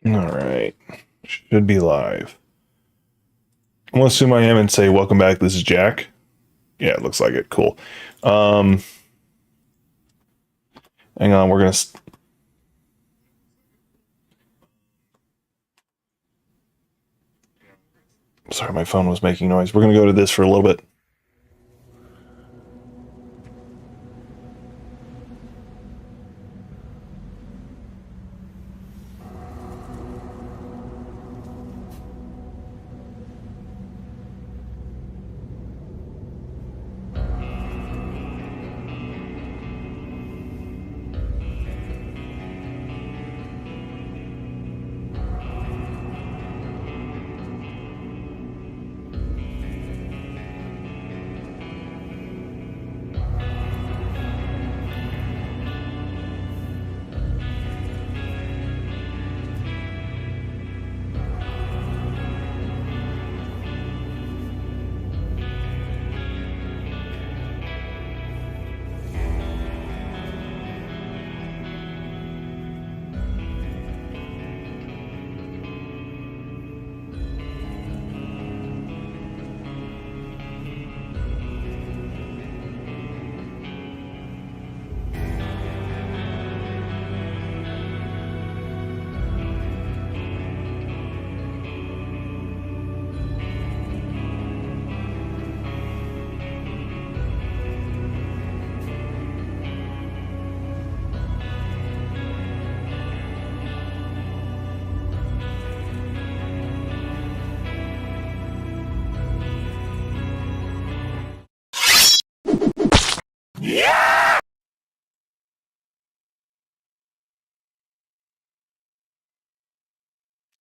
All right. Should be live. I'm gonna assume I am and say welcome back. This is Jack. Yeah, it looks like it. Cool. Um, Hang on. We're gonna. Sorry, my phone was making noise. We're gonna go to this for a little bit.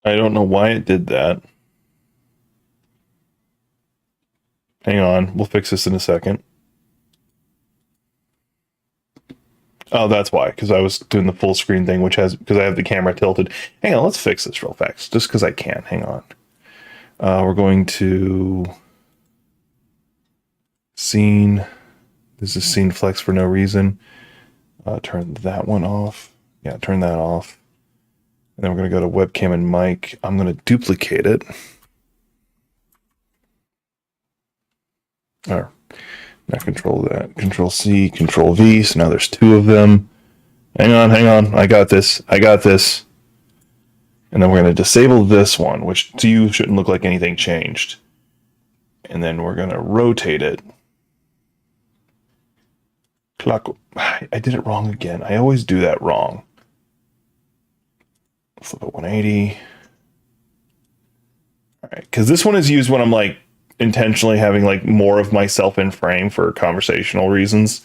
I don't know why it did that. Hang on. We'll fix this in a second. Oh, that's why. Because I was doing the full screen thing, which has because I have the camera tilted. Hang on. Let's fix this real fast, just because I can. Hang on. We're going to scene. This is scene flex for no reason. Turn that one off. Yeah, turn that off. And then we're going to go to webcam and mic. I'm going to duplicate it. All right. Now control that. Control C, control V. So now there's two of them. Hang on. I got this. And then we're going to disable this one, which to you shouldn't look like anything changed. And then we're going to rotate it. Clock. I did it wrong again. I always do that wrong. Flip it 180. All right, because this one is used when I'm like intentionally having like more of myself in frame for conversational reasons.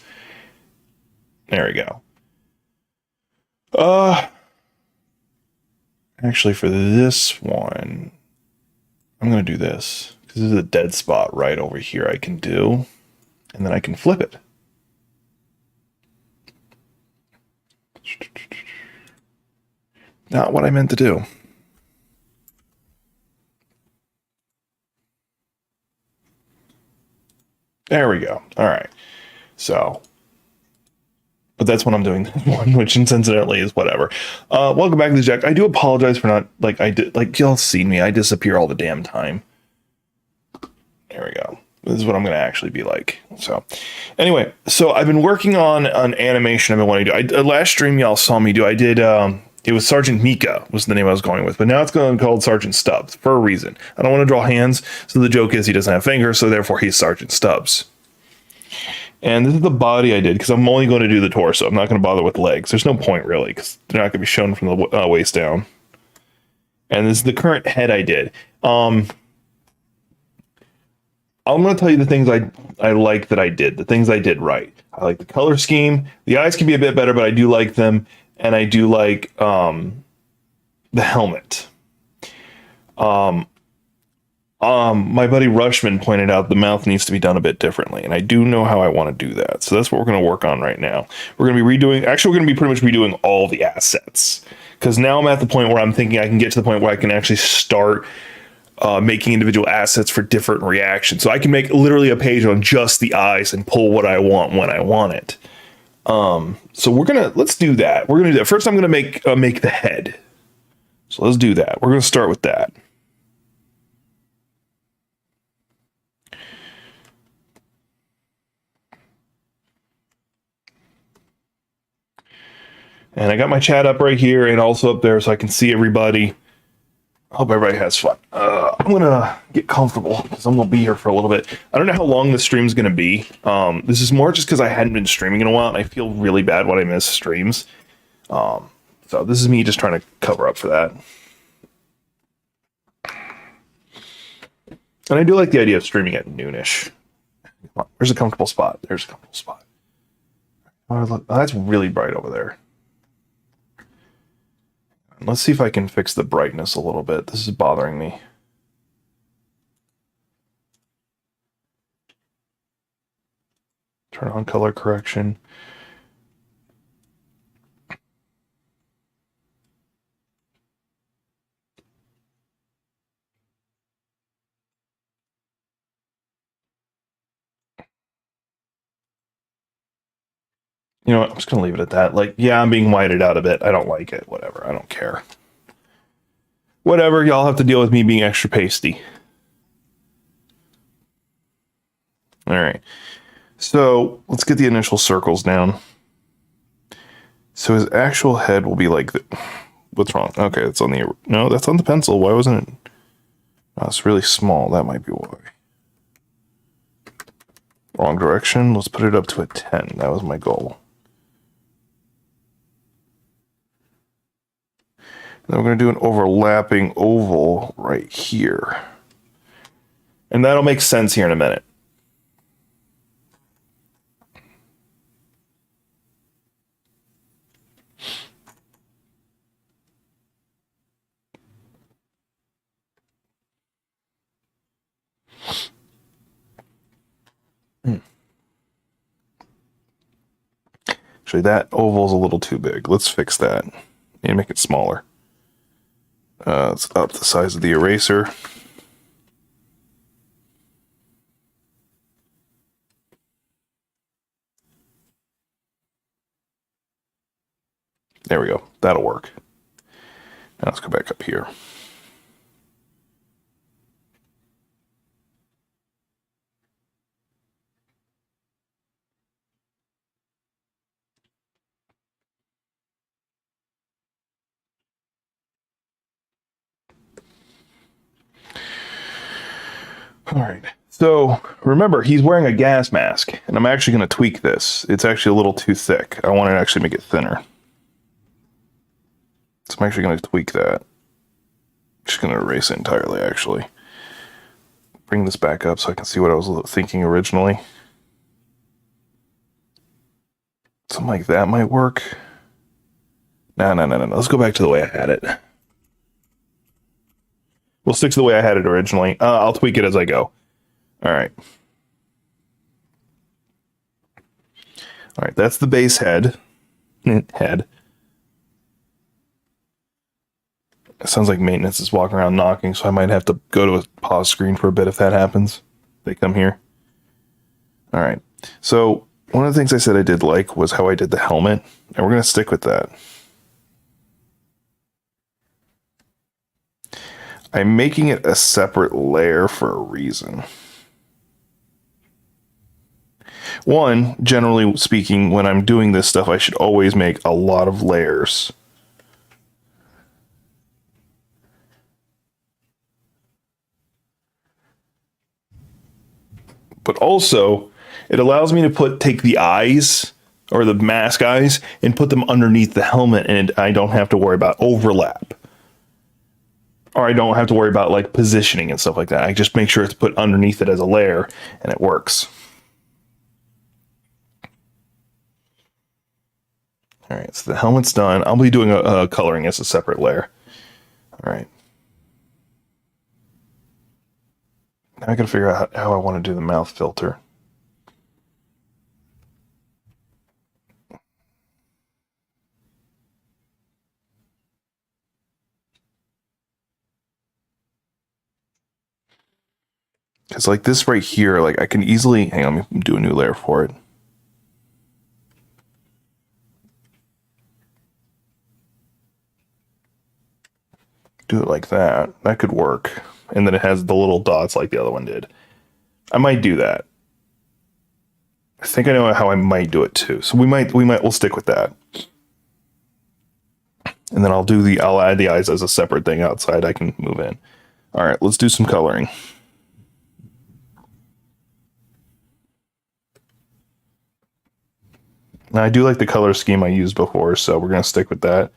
There we go. Actually, for this one, I'm gonna do this because this is a dead spot right over here. I can do, and then I can flip it. Not what I meant to do. There we go. All right. So, but that's what I'm doing this one, which incidentally is whatever. Welcome back to the Jack. I do apologize for not like I did like y'all seen me. I disappear all the damn time. There we go. This is what I'm going to actually be like. So anyway, so I've been working on an animation I've been wanting to do. Last stream y'all saw me do. I did it was Sergeant Mika was the name I was going with, but now it's going to be called Sergeant Stubbs for a reason. I don't want to draw hands, so the joke is he doesn't have fingers, so therefore he's Sergeant Stubbs. And this is the body I did because I'm only going to do the torso. I'm not going to bother with legs. There's no point really because they're not going to be shown from the waist down. And this is the current head I did. I'm going to tell you the things I like that I did, the things I did right. I like the color scheme. The eyes can be a bit better, but I do like them. And I do like the helmet. My buddy Rushman pointed out the mouth needs to be done a bit differently, and I do know how I want to do that. So that's what we're going to work on right now. We're going to be redoing, actually we're going to be pretty much redoing all the assets. Because now I'm at the point where I'm thinking I can get to the point where I can actually start making individual assets for different reactions. So I can make literally a page on just the eyes and pull what I want when I want it. So let's do that. We're gonna do that. First I'm gonna make the head. So let's do that. We're going to start with that. And I got my chat up right here and also up there so I can see everybody. I hope everybody has fun. I'm going to get comfortable because I'm going to be here for a little bit. I don't know how long this stream is going to be. This is more just because I hadn't been streaming in a while and I feel really bad when I miss streams. So this is me just trying to cover up for that. And I do like the idea of streaming at noonish. There's a comfortable spot. There's a comfortable spot. Oh, that's really bright over there. Let's see if I can fix the brightness a little bit. This is bothering me. Turn on color correction. You know what? I'm just going to leave it at that. Like, yeah, I'm being whited out a bit. I don't like it. Whatever. I don't care. Whatever. Y'all have to deal with me being extra pasty. All right. So let's get the initial circles down. So his actual head will be like, what's wrong? Okay, that's on the, no, that's on the pencil. Why wasn't it? Oh, it's really small. That might be why. Wrong direction. Let's put it up to a 10. That was my goal. Then we're going to do an overlapping oval right here. And that'll make sense here in a minute. Actually, that oval's a little too big. Let's fix that and make it smaller. Let's up the size of the eraser. There we go. That'll work. Now let's go back up here. All right. So remember, he's wearing a gas mask, and I'm actually going to tweak this. It's actually a little too thick. I want to actually make it thinner. So I'm actually going to tweak that. Just going to erase it entirely, actually. Bring this back up so I can see what I was thinking originally. Something like that might work. No. Let's go back to the way I had it. We'll stick to the way I had it originally. I'll tweak it as I go. All right. All right, that's the base head. Head. It sounds like maintenance is walking around knocking, so I might have to go to a pause screen for a bit if that happens. They come here. All right. So one of the things I said I did like was how I did the helmet, and we're going to stick with that. I'm making it a separate layer for a reason. One, generally speaking, when I'm doing this stuff, I should always make a lot of layers. But also, it allows me to take the eyes, or the mask eyes, and put them underneath the helmet, and I don't have to worry about overlap. Or I don't have to worry about like positioning and stuff like that. I just make sure it's put underneath it as a layer, and it works. All right, so the helmet's done. I'll be doing a coloring as a separate layer. All right. Now I gotta figure out how I want to do the mouth filter. Because like this right here, like I can easily, hang on, let me do a new layer for it. Do it like that. That could work. And then it has the little dots like the other one did. I might do that. I think I know how I might do it too. So we'll stick with that. And then I'll add the eyes as a separate thing outside I can move in. All right, let's do some coloring. Now I do like the color scheme I used before, so we're gonna stick with that.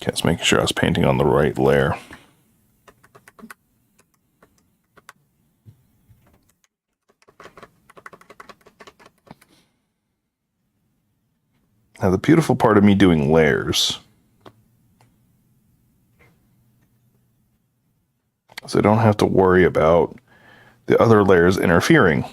Okay, just making sure I was painting on the right layer. Now the beautiful part of me doing layers is I don't have to worry about the other layers interfering.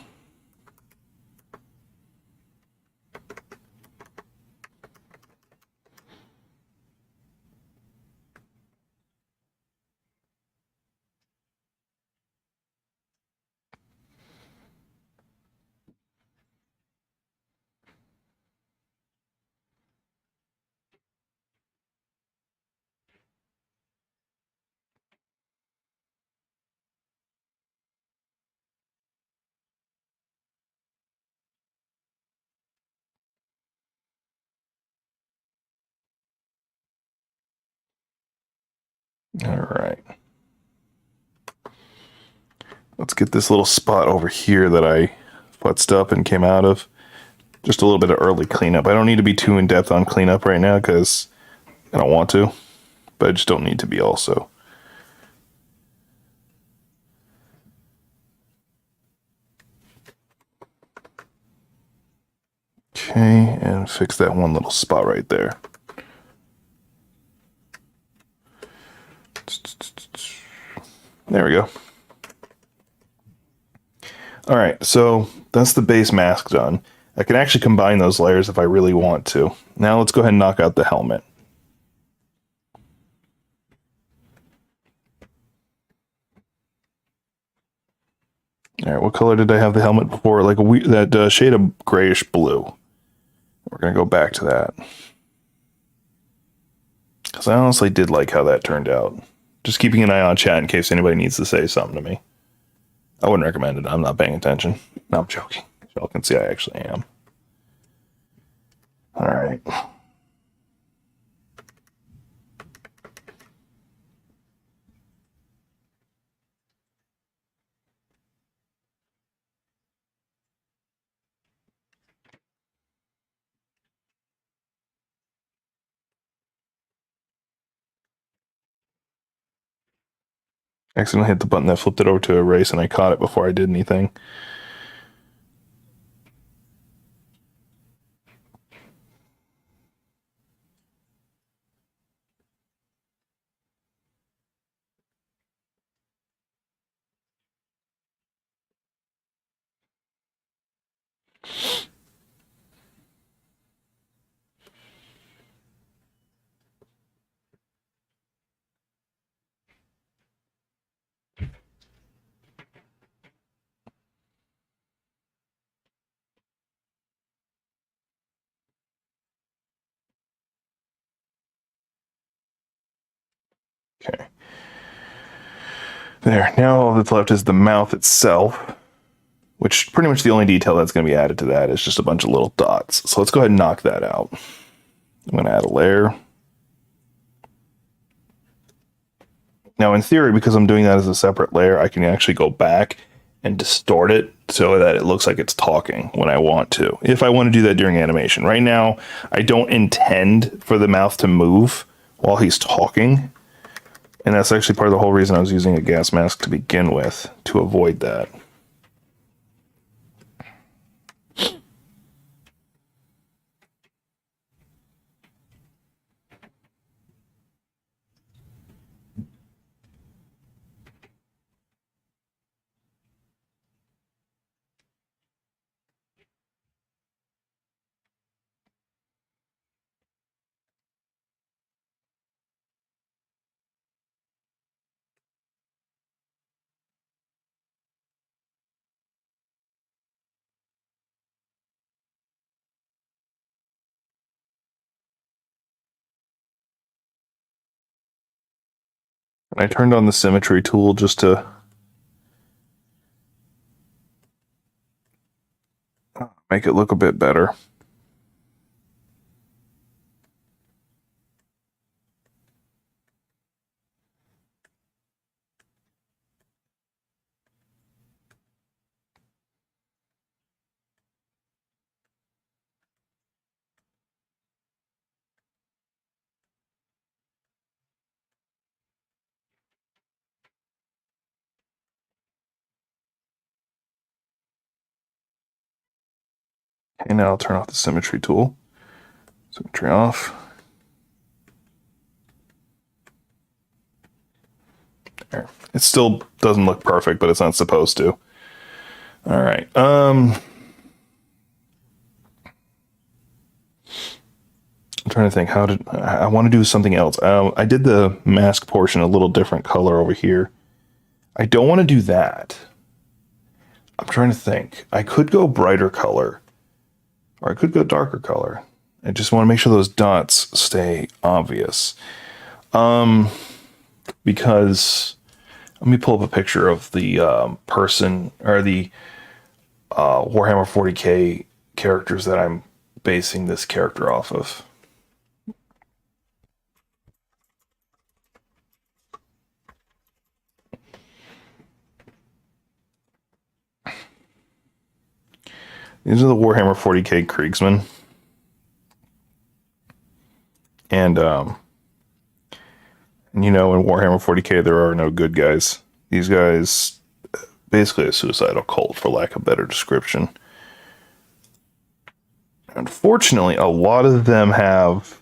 All right. Let's get this little spot over here that I futzed up and came out of. Just a little bit of early cleanup. I don't need to be too in depth on cleanup right now because I don't want to, but I just don't need to be also. Okay, and fix that one little spot right there. There we go. All right, so that's the base mask done. I can actually combine those layers if I really want to. Now let's go ahead and knock out the helmet. All right, what color did I have the helmet before? Like that shade of grayish blue. We're gonna go back to that. Because I honestly did like how that turned out. Just keeping an eye on chat in case anybody needs to say something to me. I wouldn't recommend it. I'm not paying attention. No, I'm joking. Y'all can see I actually am. All right. Accidentally hit the button that flipped it over to erase and I caught it before I did anything. Okay. There. Now all that's left is the mouth itself, which pretty much the only detail that's going to be added to that is just a bunch of little dots. So let's go ahead and knock that out. I'm going to add a layer. Now, in theory, because I'm doing that as a separate layer, I can actually go back and distort it so that it looks like it's talking when I want to. If I want to do that during animation. Right now, I don't intend for the mouth to move while he's talking. And that's actually part of the whole reason I was using a gas mask to begin with, to avoid that. And I turned on the symmetry tool just to make it look a bit better. Okay, now I'll turn off the symmetry tool. Symmetry off. There. It still doesn't look perfect, but it's not supposed to. All right. I'm trying to think how did I want to do something else. I did the mask portion a little different color over here. I don't want to do that. I'm trying to think. I could go brighter color, or I could go darker color. I just want to make sure those dots stay obvious. Because let me pull up a picture of the person or the Warhammer 40k characters that I'm basing this character off of. These are the Warhammer 40k Kriegsmen. And you know, in Warhammer 40k, there are no good guys. These guys, basically a suicidal cult, for lack of a better description. Unfortunately, a lot of them have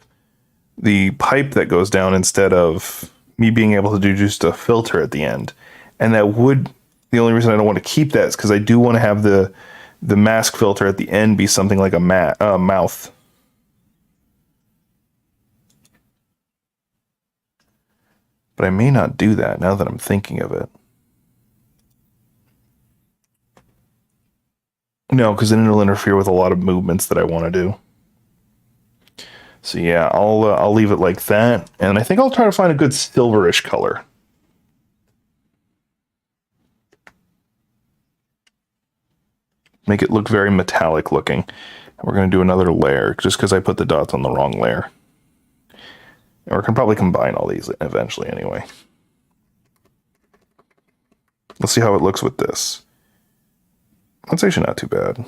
the pipe that goes down instead of me being able to do just a filter at the end. And that would, the only reason I don't want to keep that is because I do want to have the mask filter at the end be something like a mouth. But I may not do that now that I'm thinking of it. No, because then it'll interfere with a lot of movements that I want to do. So yeah, I'll leave it like that, and I think I'll try to find a good silverish color. Make it look very metallic looking. And we're going to do another layer, just because I put the dots on the wrong layer. And we can probably combine all these eventually anyway. Let's see how it looks with this. That's actually not too bad.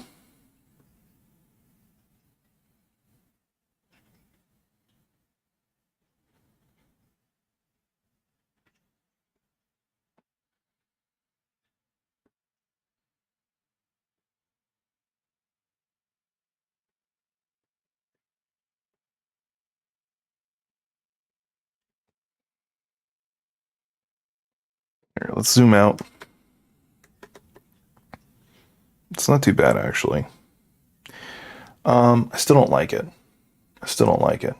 Here, let's zoom out. It's not too bad, actually. I still don't like it. I still don't like it.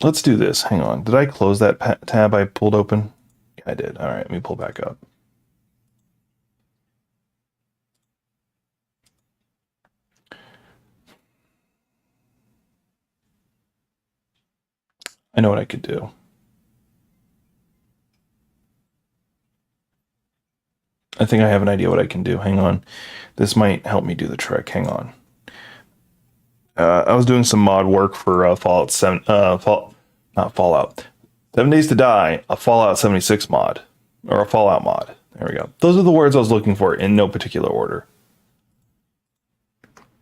Let's do this. Hang on. Did I close that tab I pulled open? Yeah, I did. All right, let me pull back up. I know what I could do. I think I have an idea what I can do. Hang on. This might help me do the trick. Hang on. I was doing some mod work for Fallout 7, not Fallout. 7 Days to Die, a Fallout 76 mod, or a Fallout mod. There we go. Those are the words I was looking for in no particular order.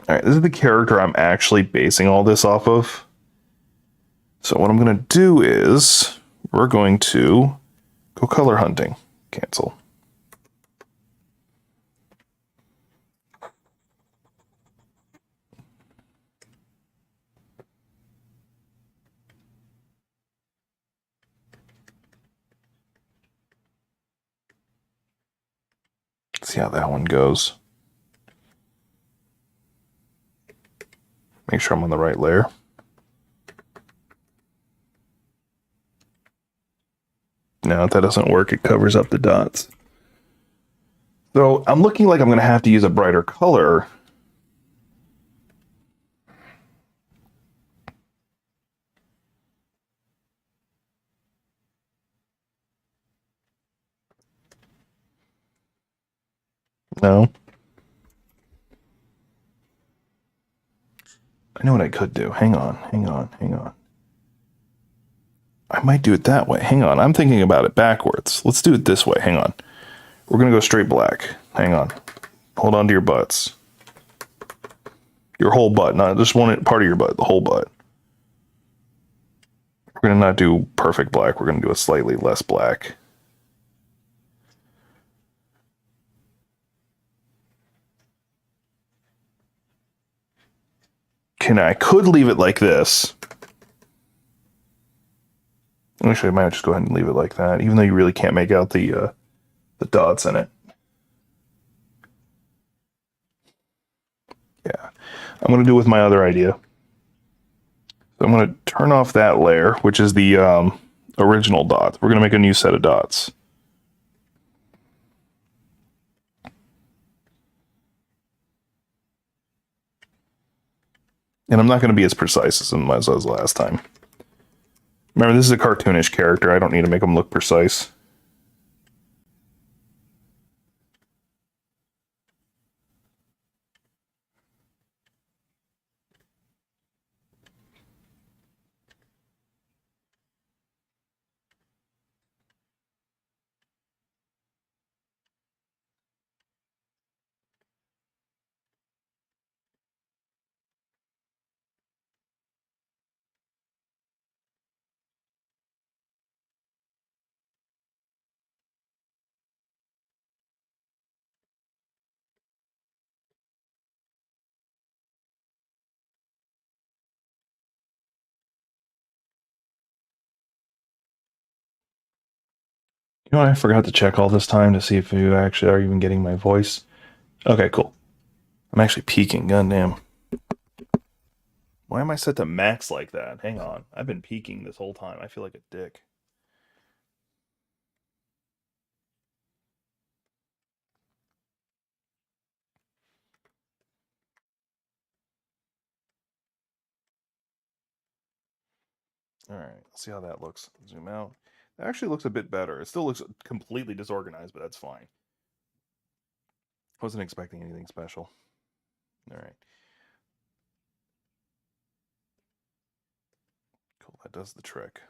All right, this is the character I'm actually basing all this off of. So what I'm going to do is we're going to go color hunting. Cancel. See how that one goes. Make sure I'm on the right layer. Now, if that doesn't work, it covers up the dots. So I'm looking like I'm going to have to use a brighter color. No. I know what I could do. Hang on, hang on, hang on. I might do it that way. Hang on. I'm thinking about it backwards. Let's do it this way. Hang on. We're going to go straight black. Hang on. Hold on to your butts. Your whole butt, not just one part of your butt, the whole butt. We're going to not do perfect black. We're going to do a slightly less black. I could leave it like this. Actually, I might just go ahead and leave it like that, even though you really can't make out the dots in it. Yeah. I'm going to do it with my other idea. So I'm going to turn off that layer, which is the original dots. We're going to make a new set of dots. And I'm not going to be as precise as I was last time. Remember, this is a cartoonish character. I don't need to make him look precise. You know, I forgot to check all this time to see if you actually are even getting my voice. Okay, cool. I'm actually peaking. Goddamn. Why am I set to max like that? Hang on. I've been peaking this whole time. I feel like a dick. All right, let's see how that looks. Zoom out. That actually looks a bit better. It still looks completely disorganized, but that's fine. Wasn't expecting anything special. All right. Cool. That does the trick.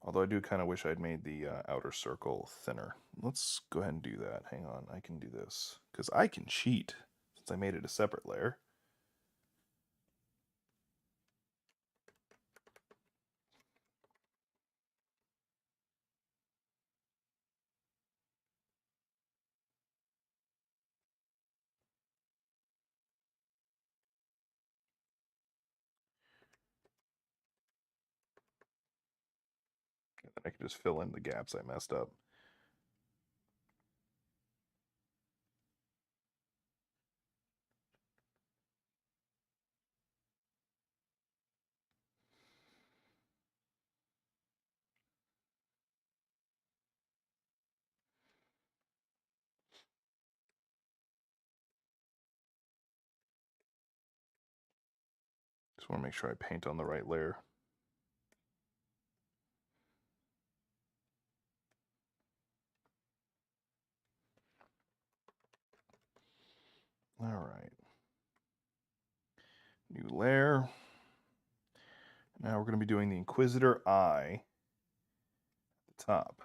Although I do kind of wish I'd made the outer circle thinner. Let's go ahead and do that. Hang on. I can do this. Because I can cheat since I made it a separate layer. And then I can just fill in the gaps I messed up. Just want to make sure I paint on the right layer. All right. New layer. Now we're going to be doing the Inquisitor eye at the top.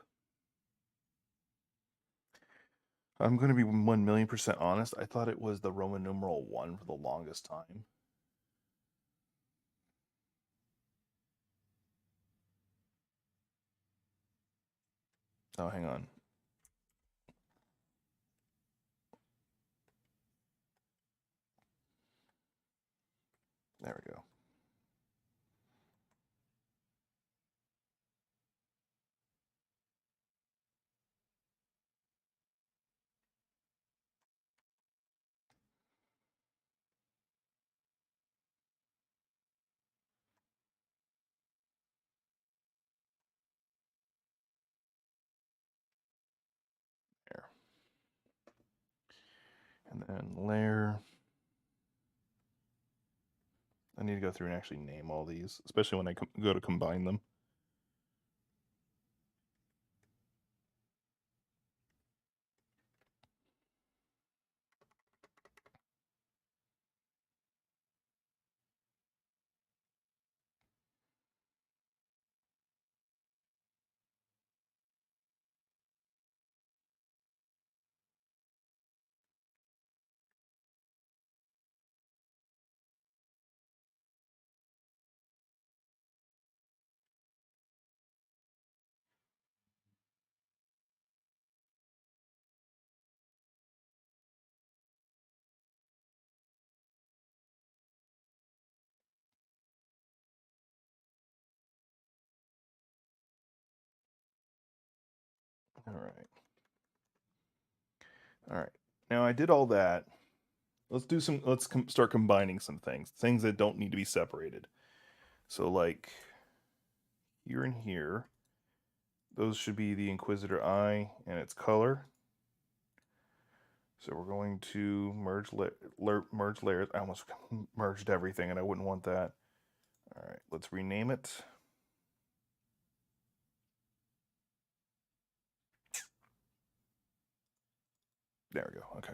I'm going to be 1,000,000% honest. I thought it was the Roman numeral 1 for the longest time. Oh, hang on. There we go. There. And then layer. I need to go through and actually name all these, especially when I go to combine them. All right. All right. Now I did all that. Let's do some. Start combining some things that don't need to be separated. So like here and here, those should be the Inquisitor eye and its color. So we're going to merge layers. I almost merged everything, and I wouldn't want that. All right, let's rename it. There we go. Okay.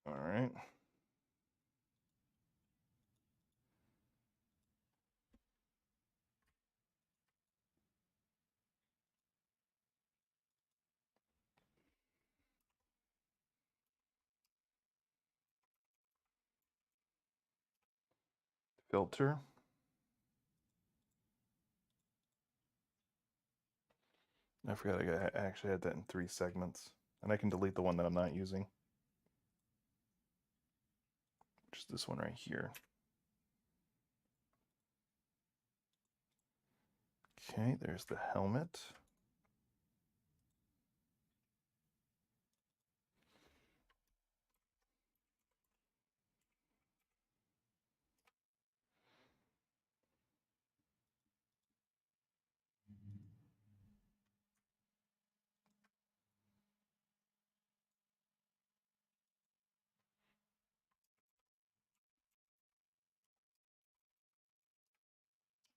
All right. Filter. I forgot I actually had that in 3 segments. And I can delete the one that I'm not using, which is this one right here. Okay, there's the helmet.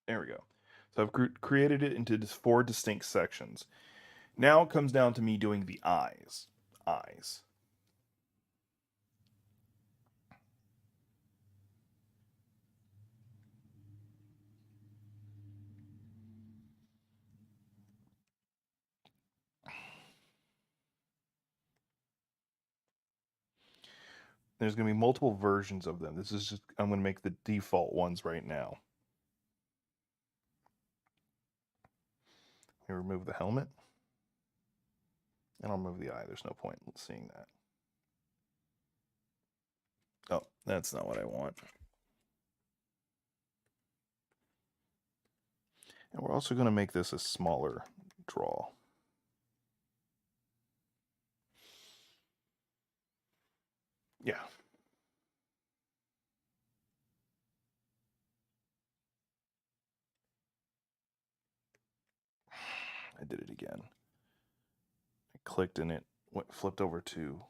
There we go. So I've created it into 4 distinct sections. Now it comes down to me doing the eyes. Eyes. There's going to be multiple versions of them. This is just, I'm going to make the default ones right now. I remove the helmet. And I'll remove the eye. There's no point in seeing that. Oh, that's not what I want. And we're also going to make this a smaller draw. Yeah. I did it again. I clicked and it flipped over to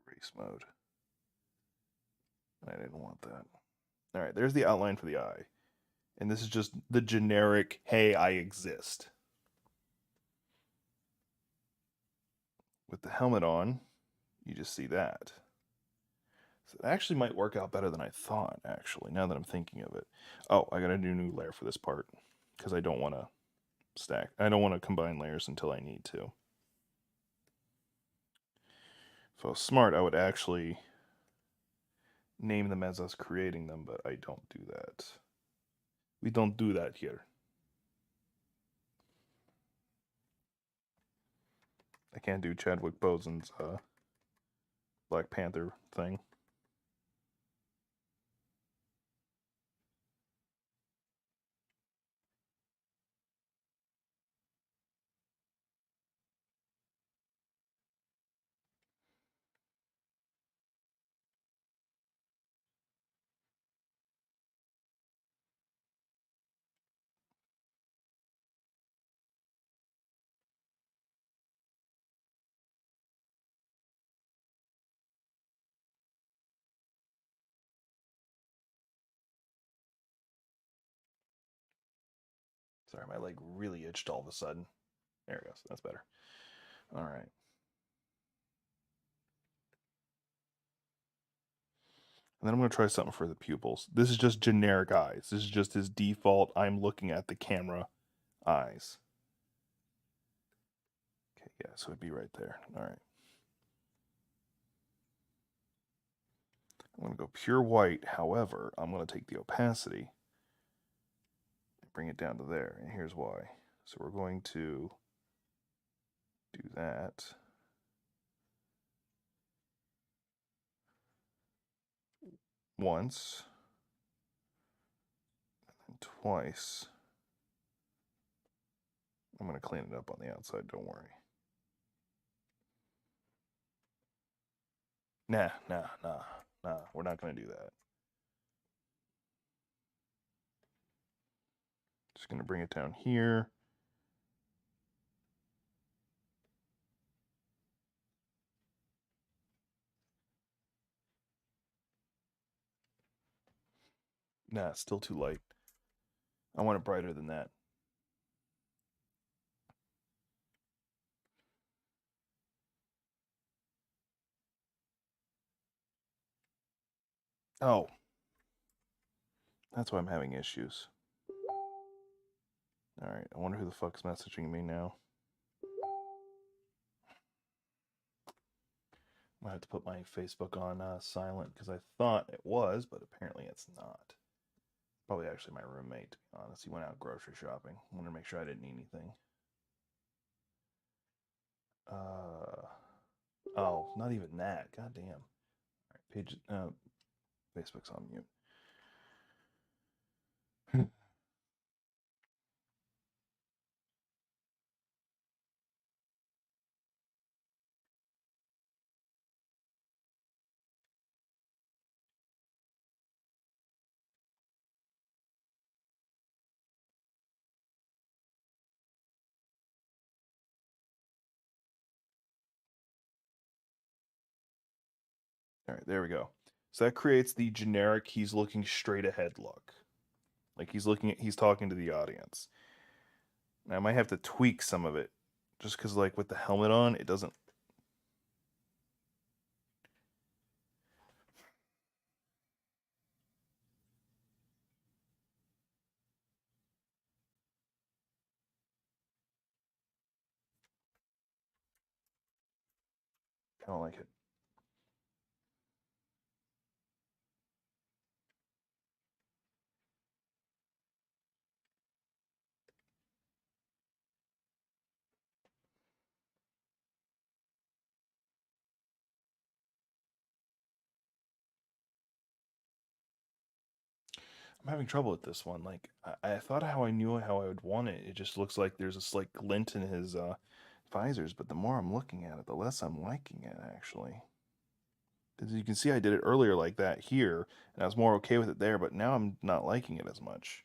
erase mode. I didn't want that. All right, there's the outline for the eye. And this is just the generic, hey, I exist. With the helmet on, you just see that. So it actually might work out better than I thought, actually, now that I'm thinking of it. Oh, I gotta do a new layer for this part, because I don't want to I don't want to combine layers until I need to. If I was smart, I would actually name them as I was creating them, but I don't do that. We don't do that here. I can't do Chadwick Boseman's Black Panther thing. Sorry, my leg really itched all of a sudden. There it goes. That's better. All right. And then I'm going to try something for the pupils. This is just generic eyes. This is just his default, I'm looking at the camera eyes. Okay, yeah, so it'd be right there. All right. I'm going to go pure white. However, I'm going to take the opacity and bring it down to there. And here's why. So we're going to do that. Once. And twice. I'm going to clean it up on the outside, don't worry. Nah, we're not going to do that. Just going to bring it down here. Nah, it's still too light. I want it brighter than that. Oh, that's why I'm having issues. Alright, I wonder who the fuck's messaging me now. I might have to put my Facebook on silent because I thought it was, but apparently it's not. Probably actually my roommate, to be honest. He went out grocery shopping. Wanted to make sure I didn't need anything. Oh, not even that. God damn. All right, page. Facebook's on mute. All right, there we go. So that creates the generic he's looking straight ahead look. Like he's talking to the audience. Now I might have to tweak some of it just because like with the helmet on, it doesn't. I don't like it. I'm having trouble with this one. Like I thought how I knew how I would want it. It just looks like there's a slight glint in his visors, but the more I'm looking at it, the less I'm liking it actually. As you can see, I did it earlier like that here, and I was more okay with it there, but now I'm not liking it as much.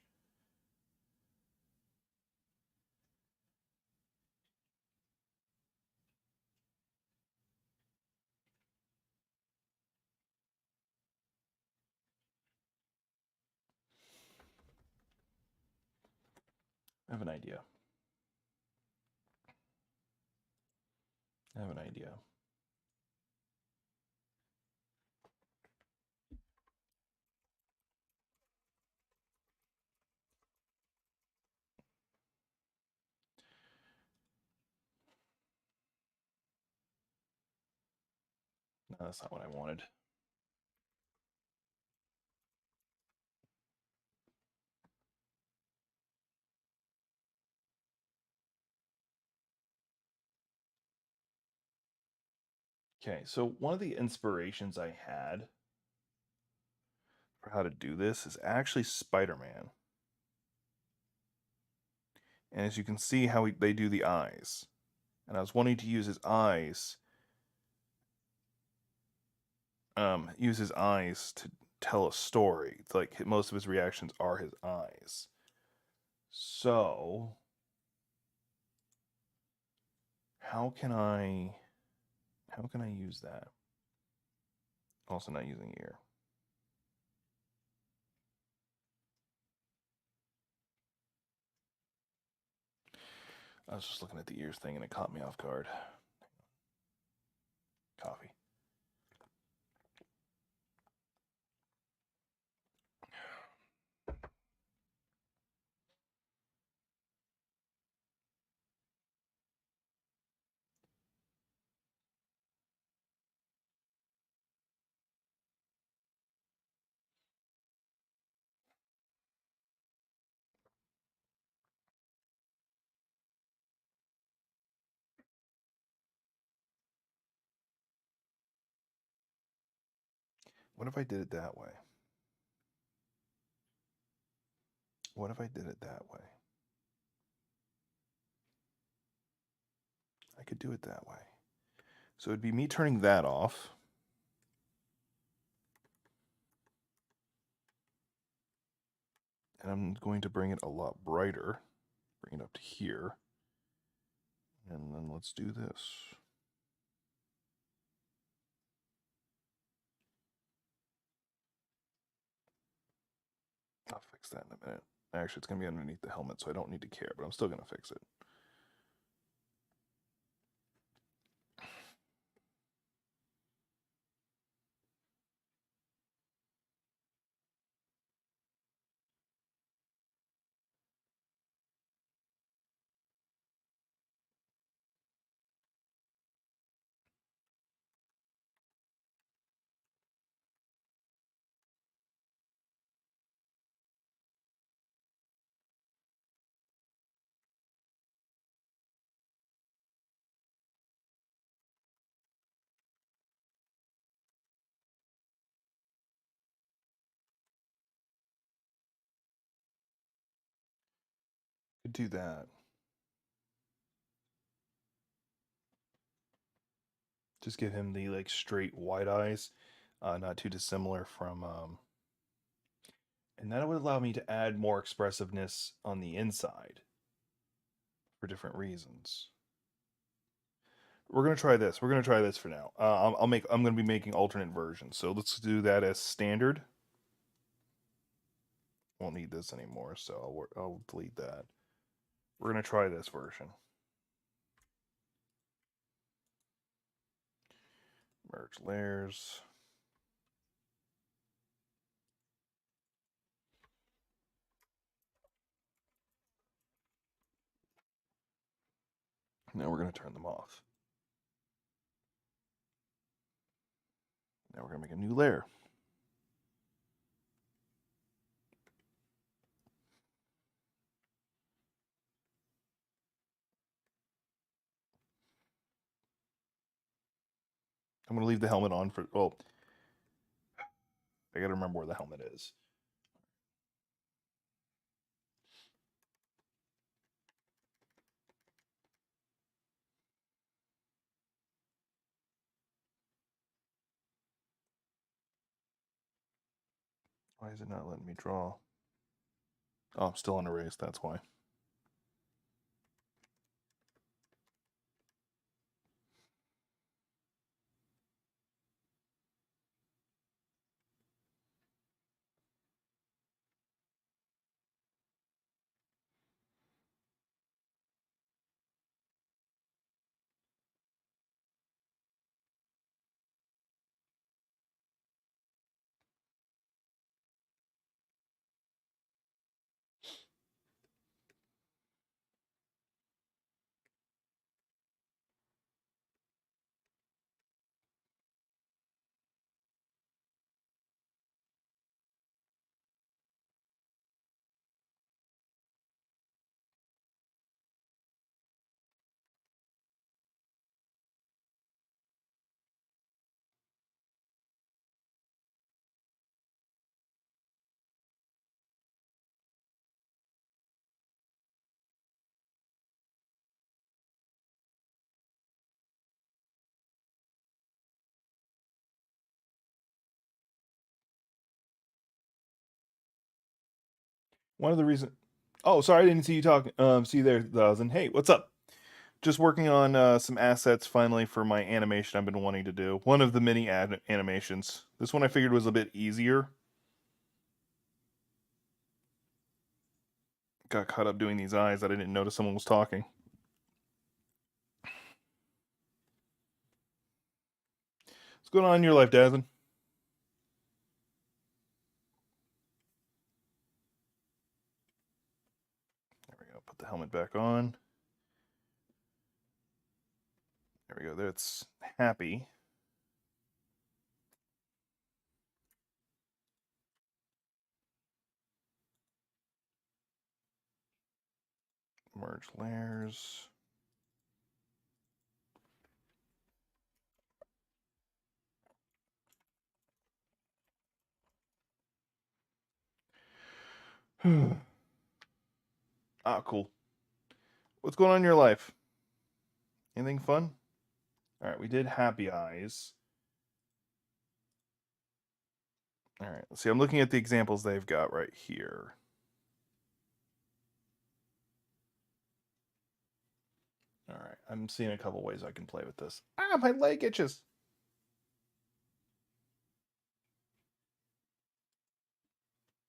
I have an idea. I have an idea. No, that's not what I wanted. Okay, so one of the inspirations I had for how to do this is actually Spider-Man. And as you can see how they do the eyes. And I was wanting to use his eyes to tell a story. It's like most of his reactions are his eyes. So, how can I use that? Also not using ear. I was just looking at the ears thing and it caught me off guard. Coffee. What if I did it that way? What if I did it that way? I could do it that way. So it'd be me turning that off. And I'm going to bring it a lot brighter. Bring it up to here. And then let's do this. I'll fix that in a minute. Actually, it's going to be underneath the helmet, so I don't need to care, but I'm still going to fix it. Could do that. Just give him the like straight white eyes, not too dissimilar from and that would allow me to add more expressiveness on the inside for different reasons. We're gonna try this. We're gonna try this for now. I'm gonna be making alternate versions. So let's do that as standard. Won't need this anymore, so I'll delete that. We're gonna try this version. Merge layers. Now we're gonna turn them off. Now we're gonna make a new layer. I'm gonna leave the helmet on for. Well, I gotta remember where the helmet is. Why is it not letting me draw? Oh, I'm still on erase. That's why. One of the reasons. Oh, sorry, I didn't see you talking. See you there, Thousand. Hey, what's up? Just working on some assets finally for my animation I've been wanting to do. One of the many animations. This one I figured was a bit easier. Got caught up doing these eyes that I didn't notice someone was talking. going on in your life, Dazen? There we go. Put the helmet back on. There we go. That's happy. Merge layers. Ah, cool. What's going on in your life? Anything fun? All right, we did happy eyes. All right, let's see. I'm looking at the examples they've got right here. All right, I'm seeing a couple ways I can play with this. Ah, my leg itches.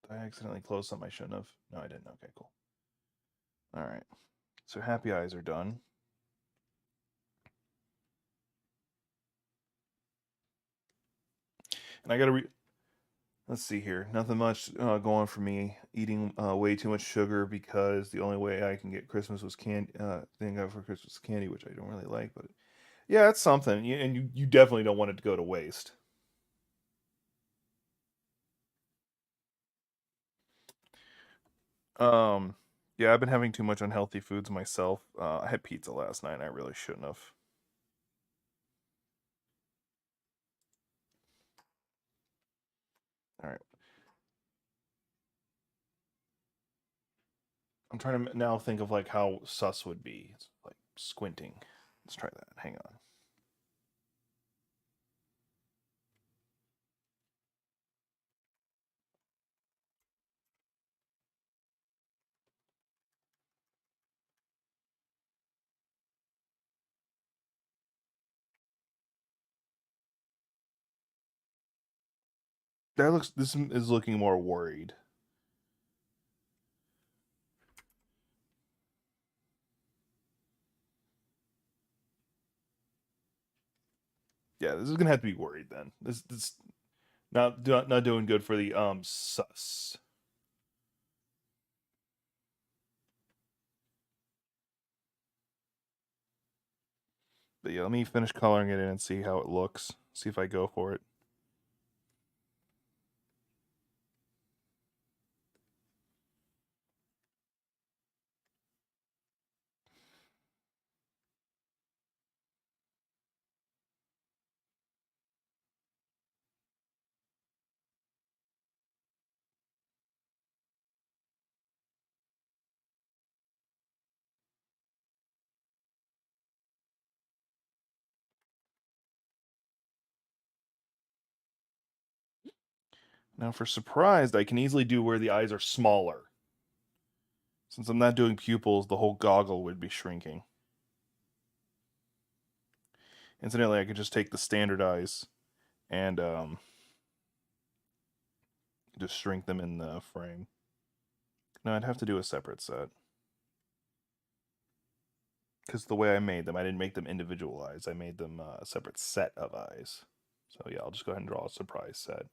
Did I accidentally close something I shouldn't have? No, I didn't. Okay, cool. All right, so happy eyes are done. And I gotta let's see here. Nothing much going for me. Eating way too much sugar because the only way I can get Christmas was candy. Thing I got for Christmas is candy, which I don't really like. But yeah, it's something. And you definitely don't want it to go to waste. Um, yeah, I've been having too much unhealthy foods myself. I had pizza last night. And I really shouldn't have. All right, I'm trying to now think of like how sus would be. It's like squinting. Let's try that. Hang on. That looks. This is looking more worried. Yeah, this is gonna have to be worried then. This not doing good for the sus. But yeah, let me finish coloring it in and see how it looks. See if I go for it. Now for surprised, I can easily do where the eyes are smaller. Since I'm not doing pupils, the whole goggle would be shrinking. Incidentally, I could just take the standard eyes and just shrink them in the frame. No, I'd have to do a separate set. Because the way I made them, I didn't make them individual eyes. I made them a separate set of eyes. So yeah, I'll just go ahead and draw a surprise set.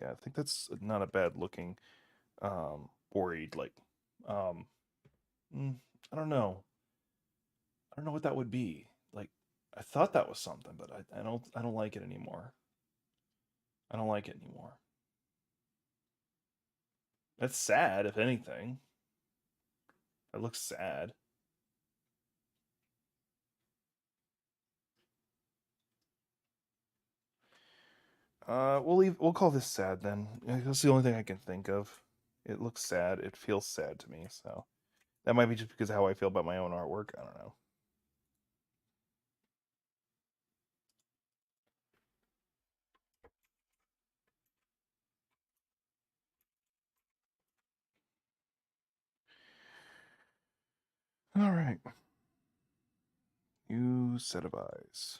Yeah, I think that's not a bad looking worried like um mm, I don't know. I don't know what that would be. Like I thought that was something, but I don't like it anymore. I don't like it anymore. That's sad, if anything. It looks sad. We'll call this sad then. That's the only thing I can think of. It looks sad. It feels sad to me, so that might be just because of how I feel about my own artwork. I don't know. All right. New set of eyes.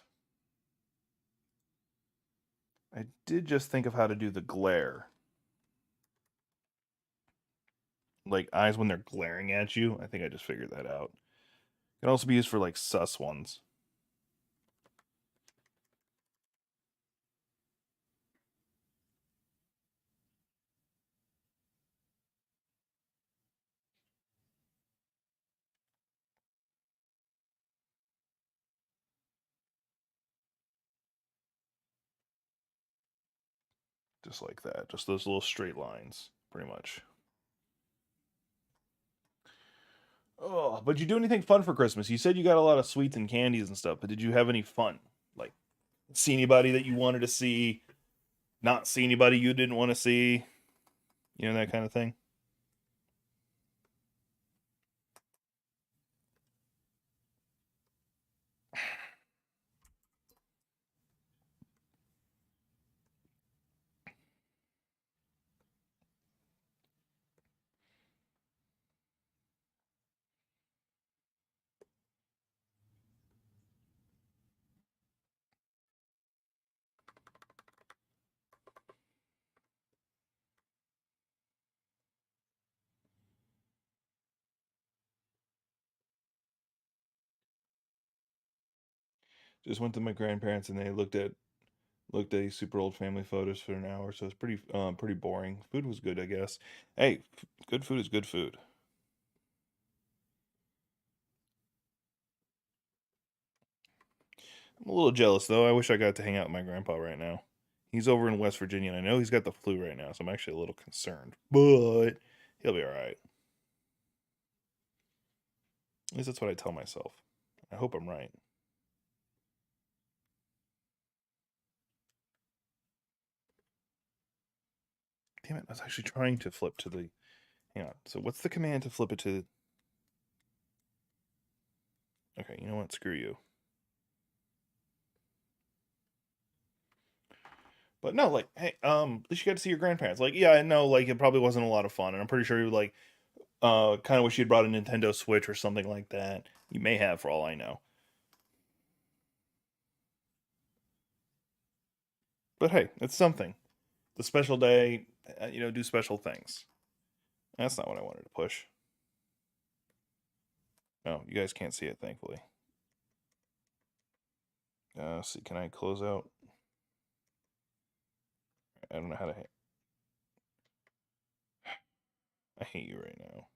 I did just think of how to do the glare. like eyes when they're glaring at you. I think I just figured that out. Can also be used for like sus ones. Just like that. Just those little straight lines, pretty much. Oh, but you do anything fun for Christmas? You said you got a lot of sweets and candies and stuff, but did you have any fun? Like see anybody that you wanted to see, not see anybody you didn't want to see, that kind of thing? Just went to my grandparents and they looked at these super old family photos for an hour, so it's pretty boring. Food was good, I guess. Hey, good food is good food. I'm a little jealous though. I wish I got to hang out with my grandpa right now. He's over in West Virginia, and I know he's got the flu right now, so I'm actually a little concerned. But he'll be all right. At least that's what I tell myself. I hope I'm right. Damn it! I was actually trying to flip to the. Hang on. So what's the command to flip it to? Okay, you know what? Screw you. But no, like, hey, at least you got to see your grandparents. Like, yeah, I know, like, it probably wasn't a lot of fun, and I'm pretty sure you like, kind of wish you'd brought a Nintendo Switch or something like that. You may have, for all I know. But hey, it's something. The special day, do special things. That's not what I wanted to push. No, you guys can't see it, thankfully. See, can I close out? I don't know how to. I hate you right now.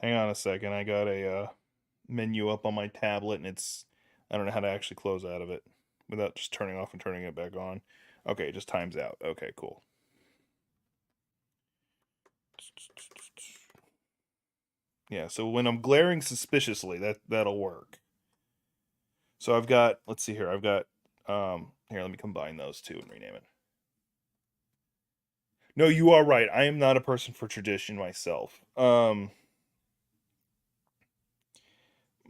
Hang on a second. I got a menu up on my tablet, and I don't know how to actually close out of it without just turning off and turning it back on. Okay, it just times out. Okay, cool. Yeah, so when I'm glaring suspiciously, that'll work. So I've got, let's see here. I've got here, let me combine those two and rename it. No, you are right. I am not a person for tradition myself.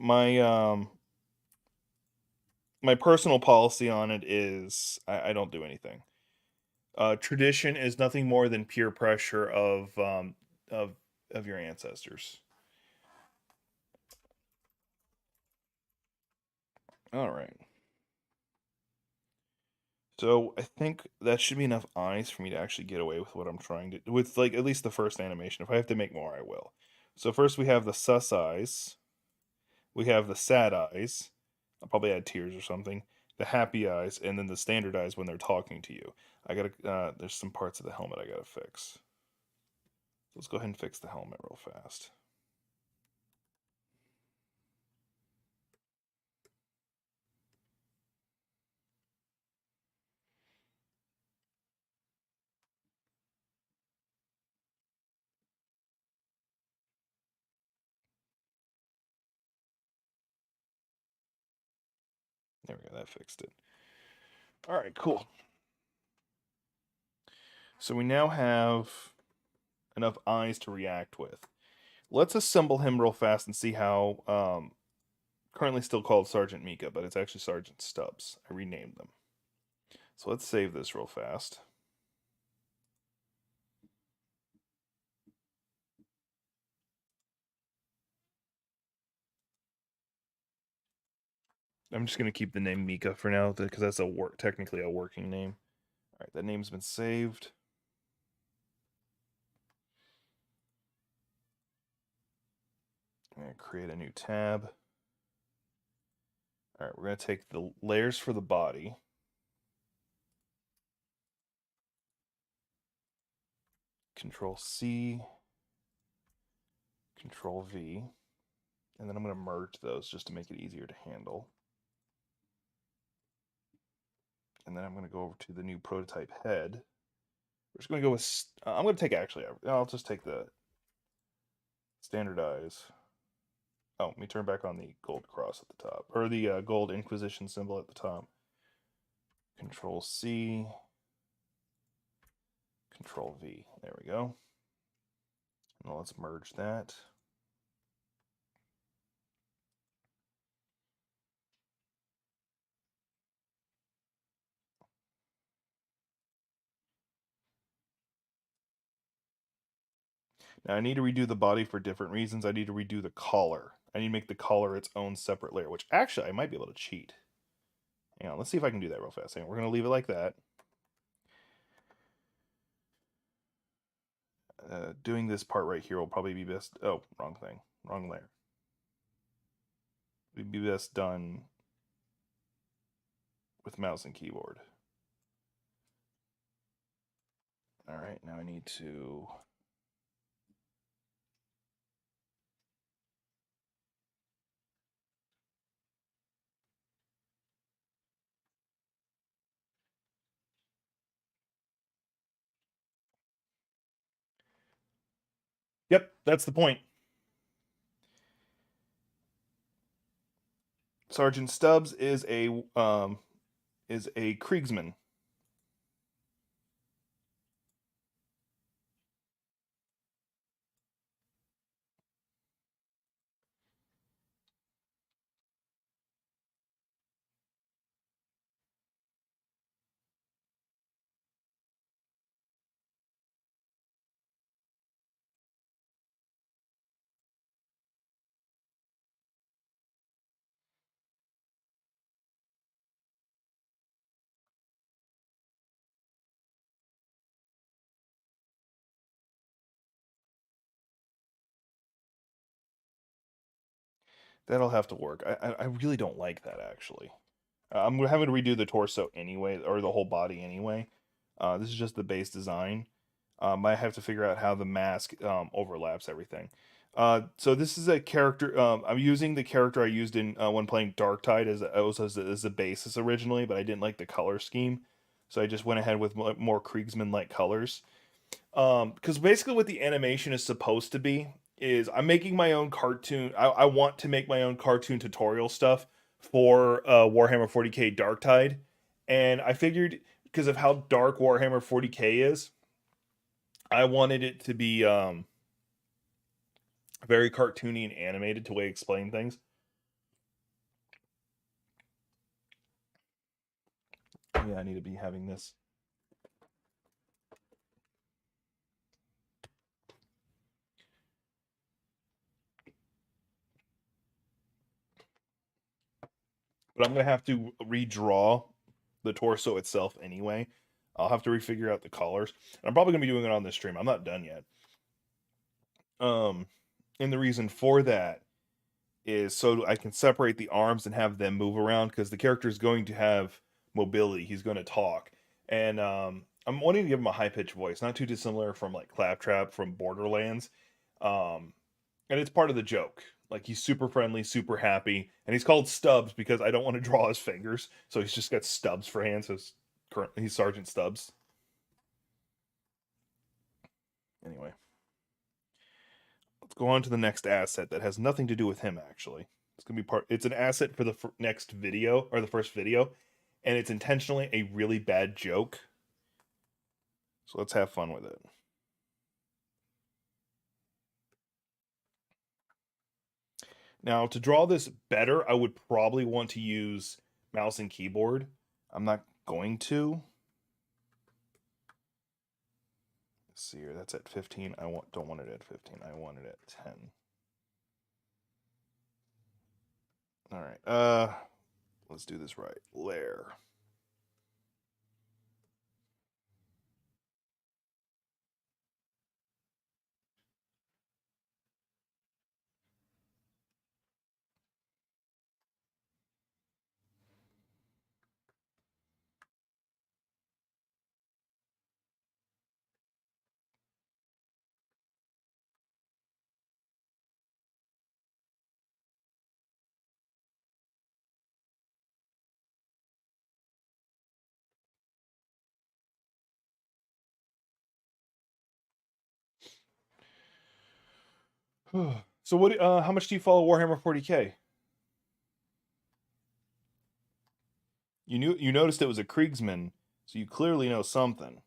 My my personal policy on it is I don't do anything. Tradition is nothing more than peer pressure of of your ancestors. All right. So I think that should be enough eyes for me to actually get away with what I'm trying to with like at least the first animation. If I have to make more, I will. So first we have the sus eyes. We have the sad eyes. I'll probably add tears or something. The happy eyes, and then the standard eyes when they're talking to you. I gotta. There's some parts of the helmet I gotta fix. Let's go ahead and fix the helmet real fast. There we go. That fixed it. All right, cool. So we now have enough eyes to react with. Let's assemble him real fast and see how. Currently still called Sergeant Mika, but it's actually Sergeant Stubbs. I renamed them. So let's save this real fast. I'm just gonna keep the name Mika for now because that's technically a working name. All right, that name's been saved. I'm gonna create a new tab. All right, we're gonna take the layers for the body. Control C, Control V, and then I'm gonna merge those just to make it easier to handle. And then I'm gonna go over to the new prototype head. We're just gonna go with. I'm gonna take actually. I'll just take the standardize. Oh, let me turn back on the gold cross at the top, or the gold Inquisition symbol at the top. Control C, Control V. There we go. Now let's merge that. Now I need to redo the body for different reasons. I need to redo the collar. I need to make the collar its own separate layer, which actually I might be able to cheat. Hang on, let's see if I can do that real fast. Hang on, we're going to leave it like that. Doing this part right here will probably be best. Oh, wrong thing. Wrong layer. It'd be best done with mouse and keyboard. All right, now I need to. Yep, that's the point. Sergeant Stubbs is a Kriegsman. That'll have to work. I really don't like that actually. I'm having to redo the torso anyway, or the whole body anyway. This is just the base design. I have to figure out how the mask overlaps everything. So this is a character. I'm using the character I used in when playing Darktide as a basis originally, but I didn't like the color scheme, so I just went ahead with more Kriegsman-like colors. Because basically what the animation is supposed to be is I'm making my own cartoon. I want to make my own cartoon tutorial stuff for Warhammer 40k Darktide, and I figured because of how dark Warhammer 40k is, I wanted it to be very cartoony and animated to way explain things. Yeah, I need to be having this. But I'm gonna have to redraw the torso itself anyway. I'll have to refigure out the colors. I'm probably gonna be doing it on this stream. I'm not done yet. Um, and the reason for that is so I can separate the arms and have them move around because the character is going to have mobility. He's going to talk, and I'm wanting to give him a high pitched voice, not too dissimilar from like Claptrap from Borderlands. Um, and it's part of the joke. Like he's super friendly, super happy, and he's called Stubbs because I don't want to draw his fingers, so he's just got stubs for hands. So he's Sergeant Stubbs. Anyway, let's go on to the next asset that has nothing to do with him actually. It's gonna be part. It's an asset for the next video or the first video, and it's intentionally a really bad joke. So let's have fun with it. Now to draw this better, I would probably want to use mouse and keyboard. I'm not going to. Let's see here. That's at 15. Don't want it at 15. I want it at 10. All right. Let's do this right. Lair. So what? How much do you follow Warhammer 40k? You noticed it was a Kriegsman, so you clearly know something.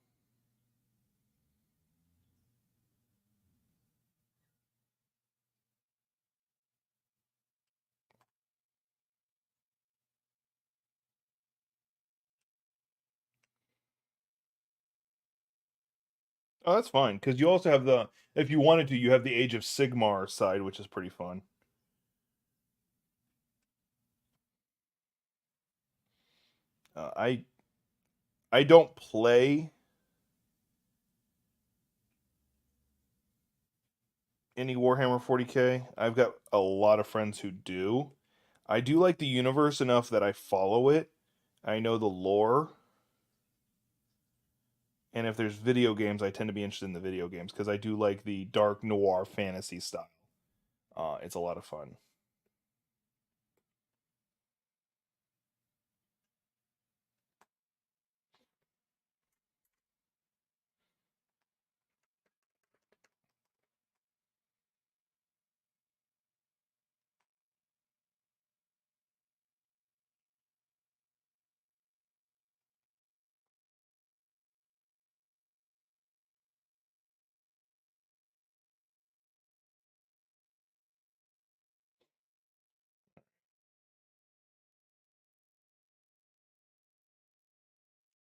Oh, that's fine because you also have the if you wanted to, you have the Age of Sigmar side, which is pretty fun. I don't play any Warhammer 40k. I've got a lot of friends who do. I do like the universe enough that I follow it. I know the lore, and if there's video games, I tend to be interested in the video games because I do like the dark noir fantasy style. It's a lot of fun.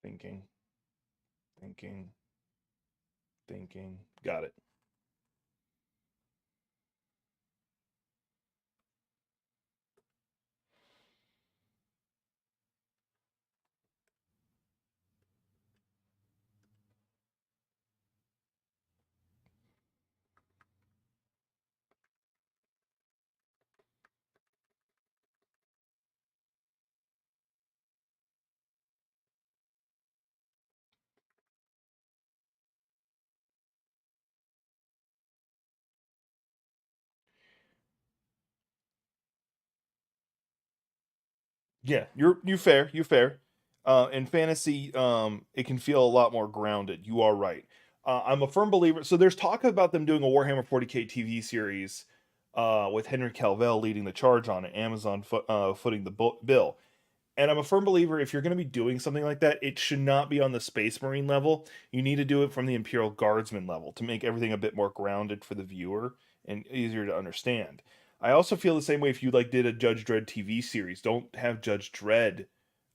Thinking, thinking, thinking. Got it. Yeah, you're fair. You're fair. In fantasy, it can feel a lot more grounded. You are right. I'm a firm believer. So there's talk about them doing a Warhammer 40k TV series, with Henry Calvel leading the charge on it. Amazon footing the bill. And I'm a firm believer if you're going to be doing something like that, it should not be on the Space Marine level. You need to do it from the Imperial Guardsman level to make everything a bit more grounded for the viewer and easier to understand. I also feel the same way if you like did a Judge Dredd TV series. Don't have Judge Dredd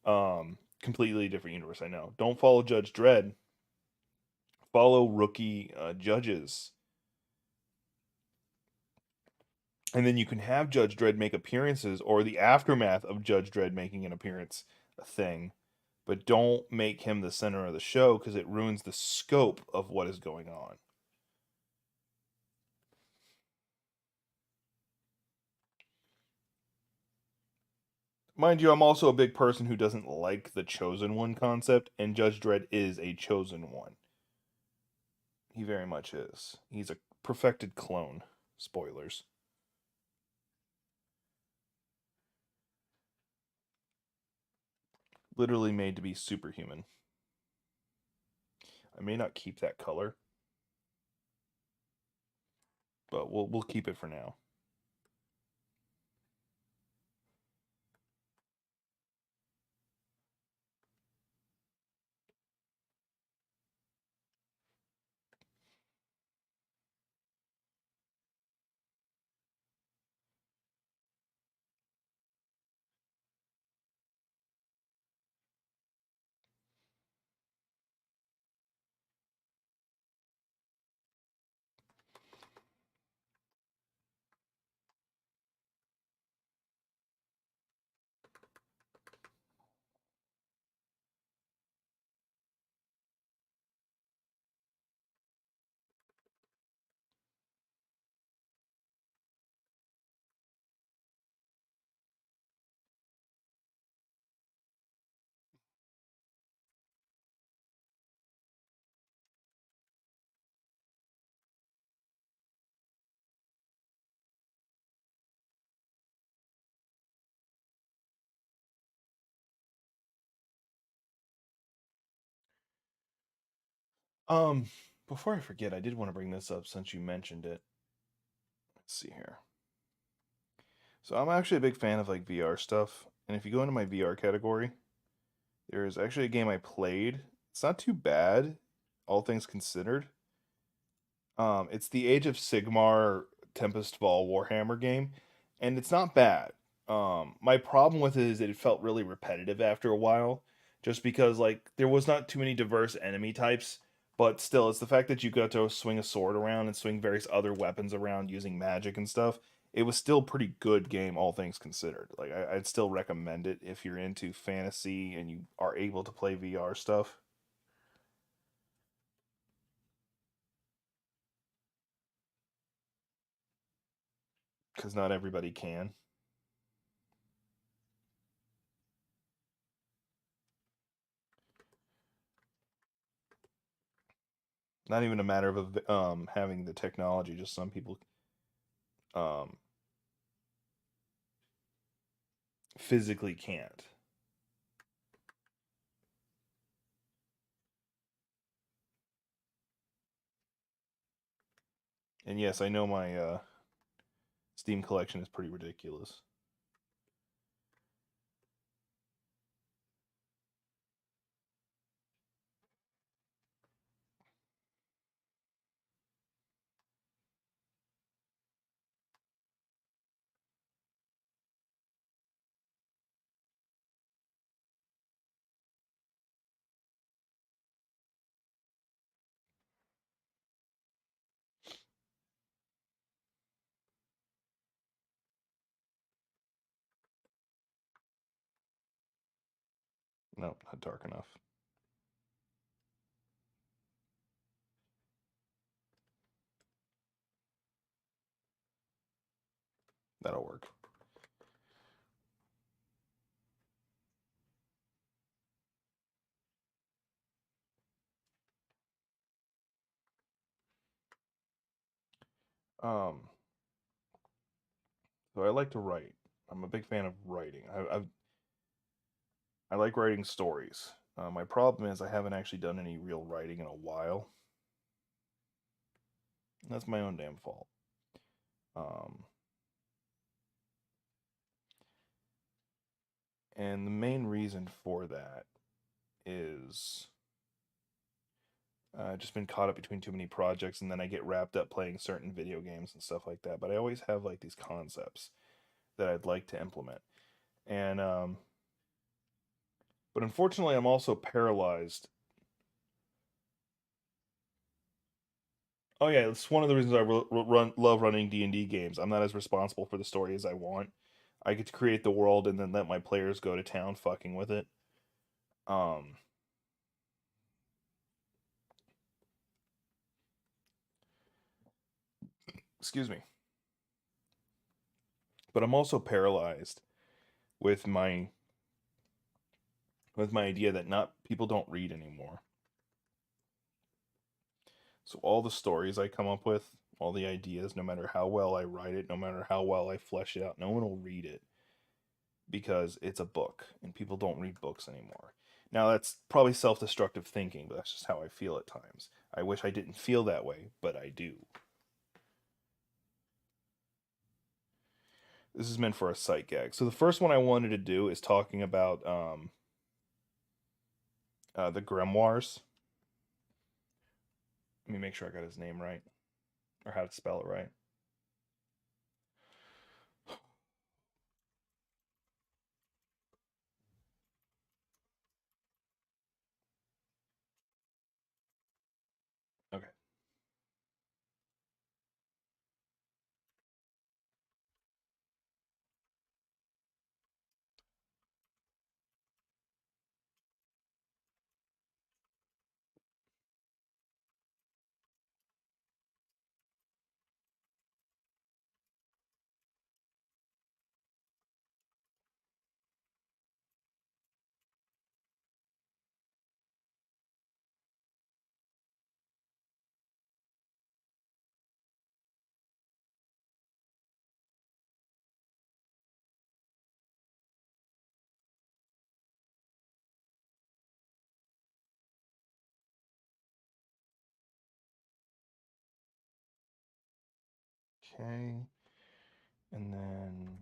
completely different universe, I know. Don't follow Judge Dredd. Follow rookie judges. And then you can have Judge Dredd make appearances or the aftermath of Judge Dredd making an appearance a thing, but don't make him the center of the show because it ruins the scope of what is going on. Mind you, I'm also a big person who doesn't like the chosen one concept, and Judge Dredd is a chosen one. He very much is. He's a perfected clone. Spoilers. Literally made to be superhuman. I may not keep that color, but we'll keep it for now. Um, Before I forget, I did want to bring this up since you mentioned it. Let's see here. So I'm actually a big fan of like VR stuff, and if you go into my VR category, there is actually a game I played. It's not too bad, all things considered. It's the Age of Sigmar Tempest Fall Warhammer game, and it's not bad. My problem with it is that it felt really repetitive after a while, just because like there was not too many diverse enemy types, but still, it's the fact that you got to swing a sword around and swing various other weapons around using magic and stuff. It was still pretty good game, all things considered. Like I'd still recommend it if you're into fantasy and you are able to play VR stuff, because not everybody can. Not even a matter of having the technology. Just some people um, physically can't. And yes, I know my Steam collection is pretty ridiculous. Nope, not dark enough. That'll work. Um, so I like to write. I'm a big fan of writing. I like writing stories. My problem is I haven't actually done any real writing in a while. That's my own damn fault. Um, and the main reason for that is just been caught up between too many projects, and then I get wrapped up playing certain video games and stuff like that. But I always have like these concepts that I'd like to implement, and but unfortunately, I'm also paralyzed. Oh yeah, it's one of the reasons I love running D&D games. I'm not as responsible for the story as I want. I get to create the world and then let my players go to town fucking with it. Um, Excuse me, but I'm also paralyzed with my idea that not people don't read anymore. So all the stories I come up with, all the ideas, no matter how well I write it, no matter how well I flesh it out, no one will read it because it's a book and people don't read books anymore. Now that's probably self-destructive thinking, but that's just how I feel at times. I wish I didn't feel that way, but I do. This is meant for a sight gag. So the first one I wanted to do is talking about the grimoires. Let me make sure I got his name right or how to spell it right. Okay. Okay. And then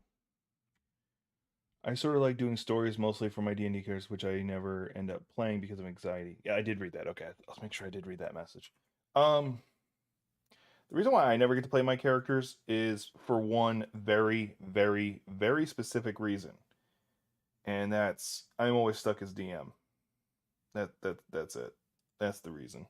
I sort of like doing stories mostly for my D&D characters, which I never end up playing because of anxiety. Yeah, I did read that. Okay, let's make sure I did read that message. Um, the reason why I never get to play my characters is for one very, very, very specific reason, and that's I'm always stuck as DM. That's it. That's the reason.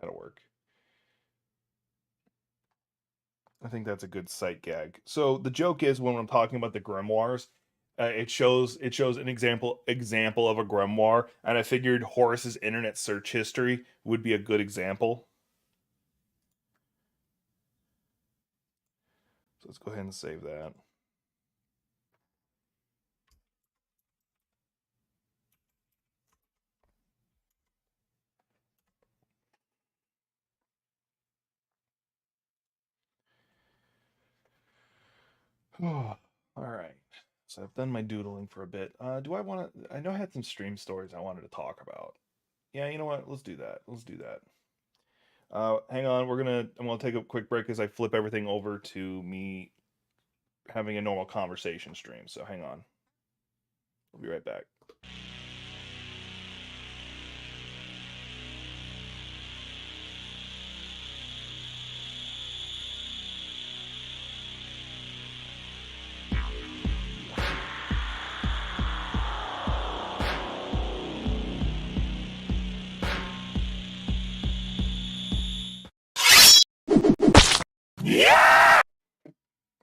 That'll work. I think that's a good sight gag. So the joke is when I'm talking about the grimoires, it shows an example of a grimoire, and I figured Horace's internet search history would be a good example. So let's go ahead and save that. All right. So I've done my doodling for a bit. Do I want to? I know I had some stream stories I wanted to talk about. Yeah, you know what? Let's do that. Let's do that. Hang on. I'm gonna take a quick break as I flip everything over to me having a normal conversation stream. So hang on. We'll be right back.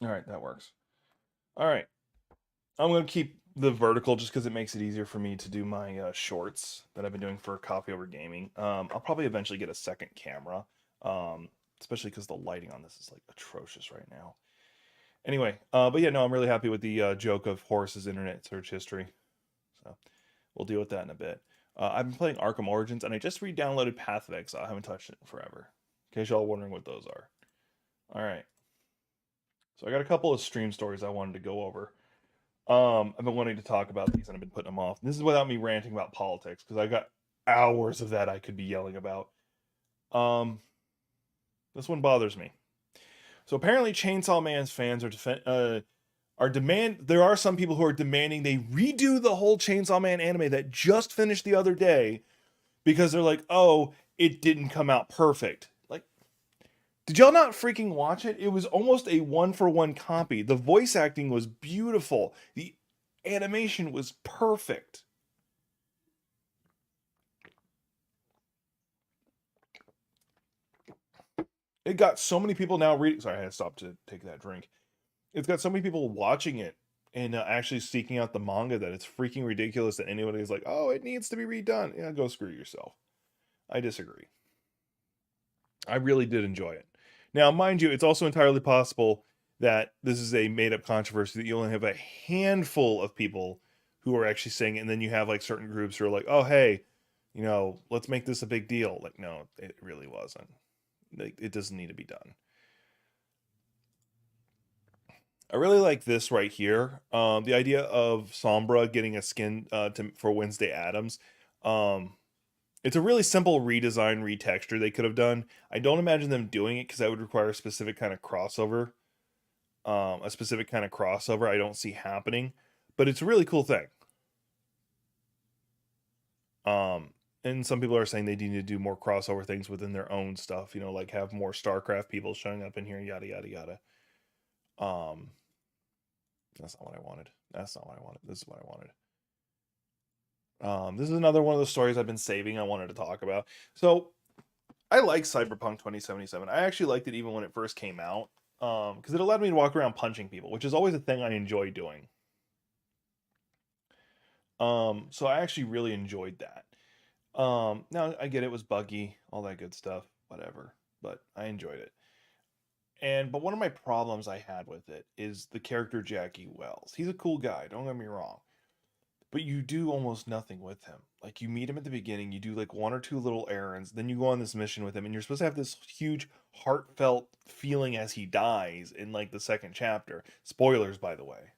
All right, that works. All right. I'm going to keep the vertical just because it makes it easier for me to do my shorts that I've been doing for Coffee Over Gaming. I'll probably eventually get a second camera, um, especially because the lighting on this is like atrocious right now. Anyway, but yeah, no, I'm really happy with the joke of Horace's internet search history. So we'll deal with that in a bit. I've been playing Arkham Origins, and I just re-downloaded Path of Exile. I haven't touched it in forever. In case y'all wondering what those are. All right. So I got a couple of stream stories I wanted to go over. I've been wanting to talk about these and I've been putting them off. This is without me ranting about politics because I got hours of that I could be yelling about. Um, this one bothers me. So apparently, Chainsaw Man's fans are demand. There are some people who are demanding they redo the whole Chainsaw Man anime that just finished the other day because they're like, oh, it didn't come out perfect. Like, did y'all not freaking watch it? It was almost a one for one copy. The voice acting was beautiful. The animation was perfect. It got so many people now reading. Sorry, I had to stop to take that drink. It's got so many people watching it and actually seeking out the manga that it's freaking ridiculous that anybody is like, oh, it needs to be redone. Yeah, go screw yourself. I disagree. I really did enjoy it. Now, mind you, it's also entirely possible that this is a made up controversy that you only have a handful of people who are actually saying it, and then you have like certain groups who are like, oh, hey, let's make this a big deal. Like, no, it really wasn't. Like, it doesn't need to be done. I really like this right here. The idea of Sombra getting a skin for Wednesday Adams. Um, it's a really simple redesign, retexture they could have done. I don't imagine them doing it because that would require a specific kind of crossover. A specific kind of crossover I don't see happening, but it's a really cool thing. And some people are saying they need to do more crossover things within their own stuff. Like have more StarCraft people showing up in here, yada yada yada. Um, that's not what I wanted. That's not what I wanted. This is what I wanted. This is another one of the stories I've been saving I wanted to talk about. So I like Cyberpunk 2077. I actually liked it even when it first came out. Because it allowed me to walk around punching people, which is always a thing I enjoy doing. So I actually really enjoyed that. Now I get it was buggy, all that good stuff, whatever, but I enjoyed it. But one of my problems I had with it is the character Jackie Wells. He's a cool guy, don't get me wrong. But you do almost nothing with him. Like you meet him at the beginning, you do like one or two little errands, then you go on this mission with him, and you're supposed to have this huge heartfelt feeling as he dies in like the second chapter. Spoilers, by the way.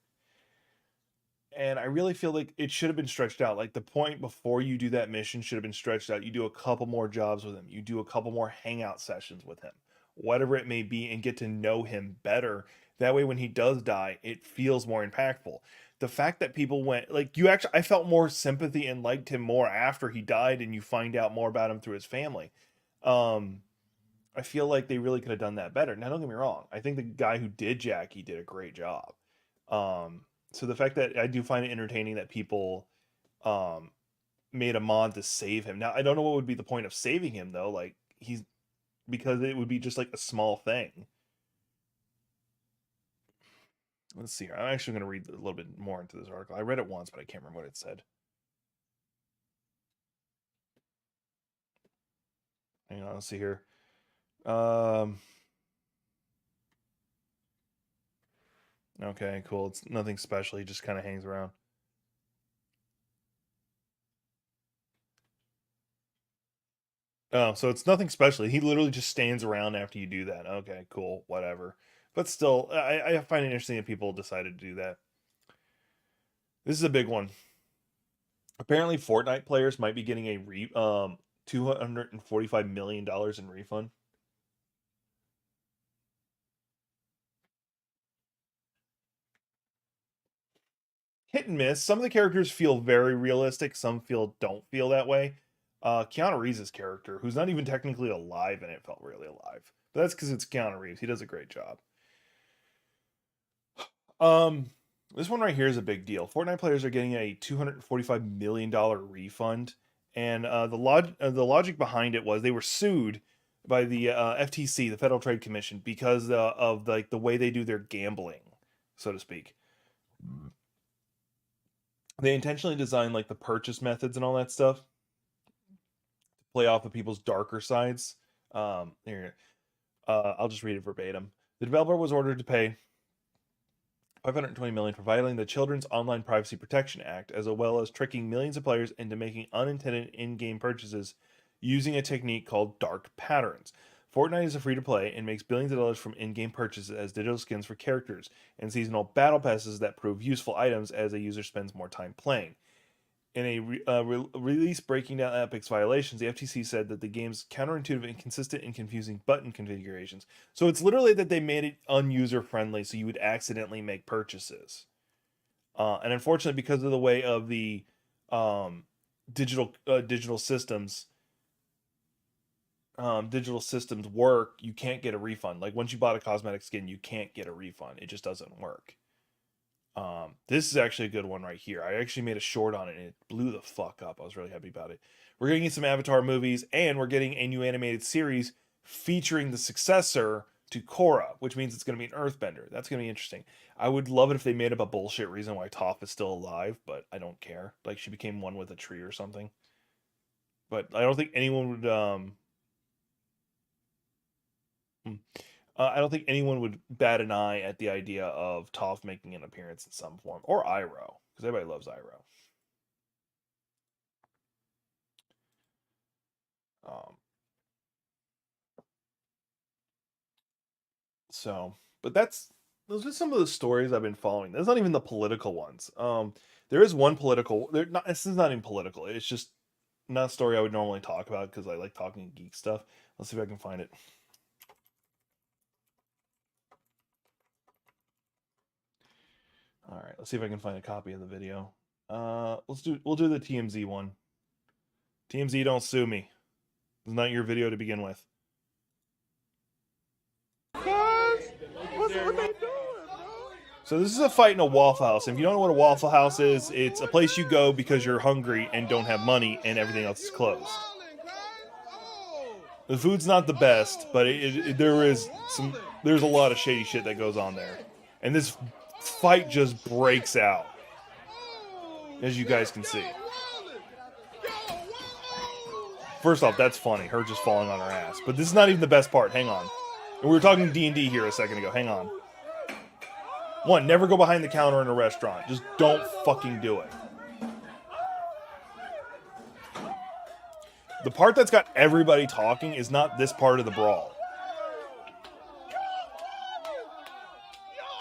And I really feel like it should have been stretched out. Like the point before you do that mission should have been stretched out. You do a couple more jobs with him. You do a couple more hangout sessions with him, whatever it may be, and get to know him better. That way, when he does die, it feels more impactful. The fact that people went like you actually, I felt more sympathy and liked him more after he died, and you find out more about him through his family. Um, I feel like they really could have done that better. Now, don't get me wrong. I think the guy who did Jackie did a great job. So the fact that I do find it entertaining that people um, made a mod to save him. Now, I don't know what would be the point of saving him though. Like he's because it would be just like a small thing. Let's see here. I'm actually going to read a little bit more into this article. I read it once, but I can't remember what it said. Hang on, let's see here. Um, okay, cool. It's nothing special. He just kind of hangs around. Oh, so it's nothing special. He literally just stands around after you do that. Okay, cool, whatever. But still, I find it interesting that people decided to do that. This is a big one. Apparently, Fortnite players might be getting a $245 million in refund. Hit and miss. Some of the characters feel very realistic. Some feel don't feel that way. Keanu Reeves' character, who's not even technically alive, and it felt really alive. But that's because it's Keanu Reeves. He does a great job. Um, this one right here is a big deal. Fortnite players are getting a $245 million refund, and the logic behind it was they were sued by the FTC, the Federal Trade Commission, because of like the way they do their gambling, so to speak. They intentionally designed like the purchase methods and all that stuff to play off of people's darker sides. Here, I'll just read it verbatim. The developer was ordered to pay 520 million for violating the Children's Online Privacy Protection Act, as well as tricking millions of players into making unintended in-game purchases using a technique called dark patterns. Fortnite is a free-to-play and makes billions of dollars from in-game purchases as digital skins for characters and seasonal battle passes that prove useful items as a user spends more time playing. In a release breaking down Epic's violations, the FTC said that the game's counterintuitive, inconsistent, and confusing button configurations. So it's literally that they made it unuser friendly, so you would accidentally make purchases. And unfortunately, because of the way of the um, digital systems, digital systems work, you can't get a refund. Like once you bought a cosmetic skin, you can't get a refund. It just doesn't work. This is actually a good one right here. I actually made a short on it and it blew the fuck up. I was really happy about it. We're getting some Avatar movies and we're getting a new animated series featuring the successor to Korra, which means it's going to be an earthbender. That's going to be interesting. I would love it if they made up a bullshit reason why Toph is still alive, but I don't care. Like she became one with a tree or something. But I don't think anyone would hmm. I don't think anyone would bat an eye at the idea of Toph making an appearance in some form, or Iroh, because everybody loves Iroh. Um, so, but those are some of the stories I've been following. That's not even the political ones. There is one political. There not. This is not even political. It's just not a story I would normally talk about because I like talking geek stuff. Let's see if I can find it. All right, let's see if I can find a copy of the video. We'll do the TMZ one. TMZ, don't sue me. It's not your video to begin with. So this is a fight in a Waffle House. And if you don't know what a Waffle House is, it's a place you go because you're hungry and don't have money and everything else is closed. The food's not the best, but there's a lot of shady shit that goes on there. And this fight just breaks out, as you guys can see. First off, that's funny, her just falling on her ass. But this is not even the best part. Hang on. And we were talking D&D here a second ago. Hang on. One, never go behind the counter in a restaurant. Just don't fucking do it. The part that's got everybody talking is not this part of the brawl.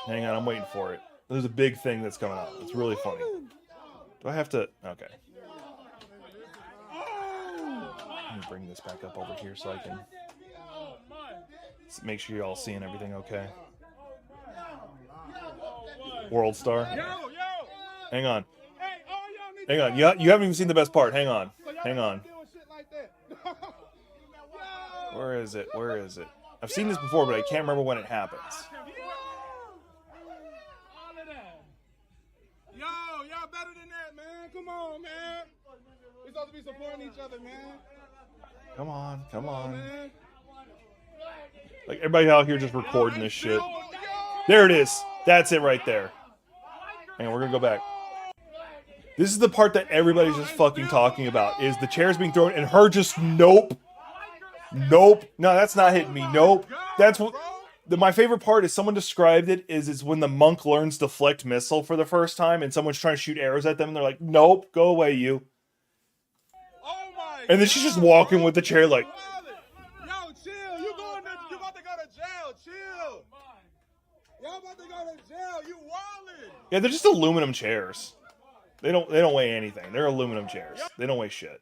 Hang on, I'm waiting for it. There's a big thing that's coming up. It's really funny. Do I have to... Okay. Let me bring this back up over here so I can... make sure you're all seeing everything okay. World Star. Hang on. Hang on. You haven't even seen the best part. Hang on. Hang on. Where is it? Where is it? I've seen this before, but I can't remember when it happens. Yo, y'all better than that, man. Come on, man. We're supposed to be supporting each other, man. Come on, come on. Like, everybody out here just recording this shit. There it is. That's it right there. Hang on, we're gonna go back. This is the part that everybody's just fucking talking about, is the chairs being thrown and her just, nope. Nope. No, that's not hitting me. Nope. That's what... My favorite part is someone described it is when the monk learns deflect missile for the first time and someone's trying to shoot arrows at them and they're like, nope, go away, you. And then she's just walking with the chair like... Yo, chill. You about to go to jail. Chill. Y'all about to go to jail. You wildin'. Yeah, they're just aluminum chairs. They don't weigh anything. They're aluminum chairs. They don't weigh shit.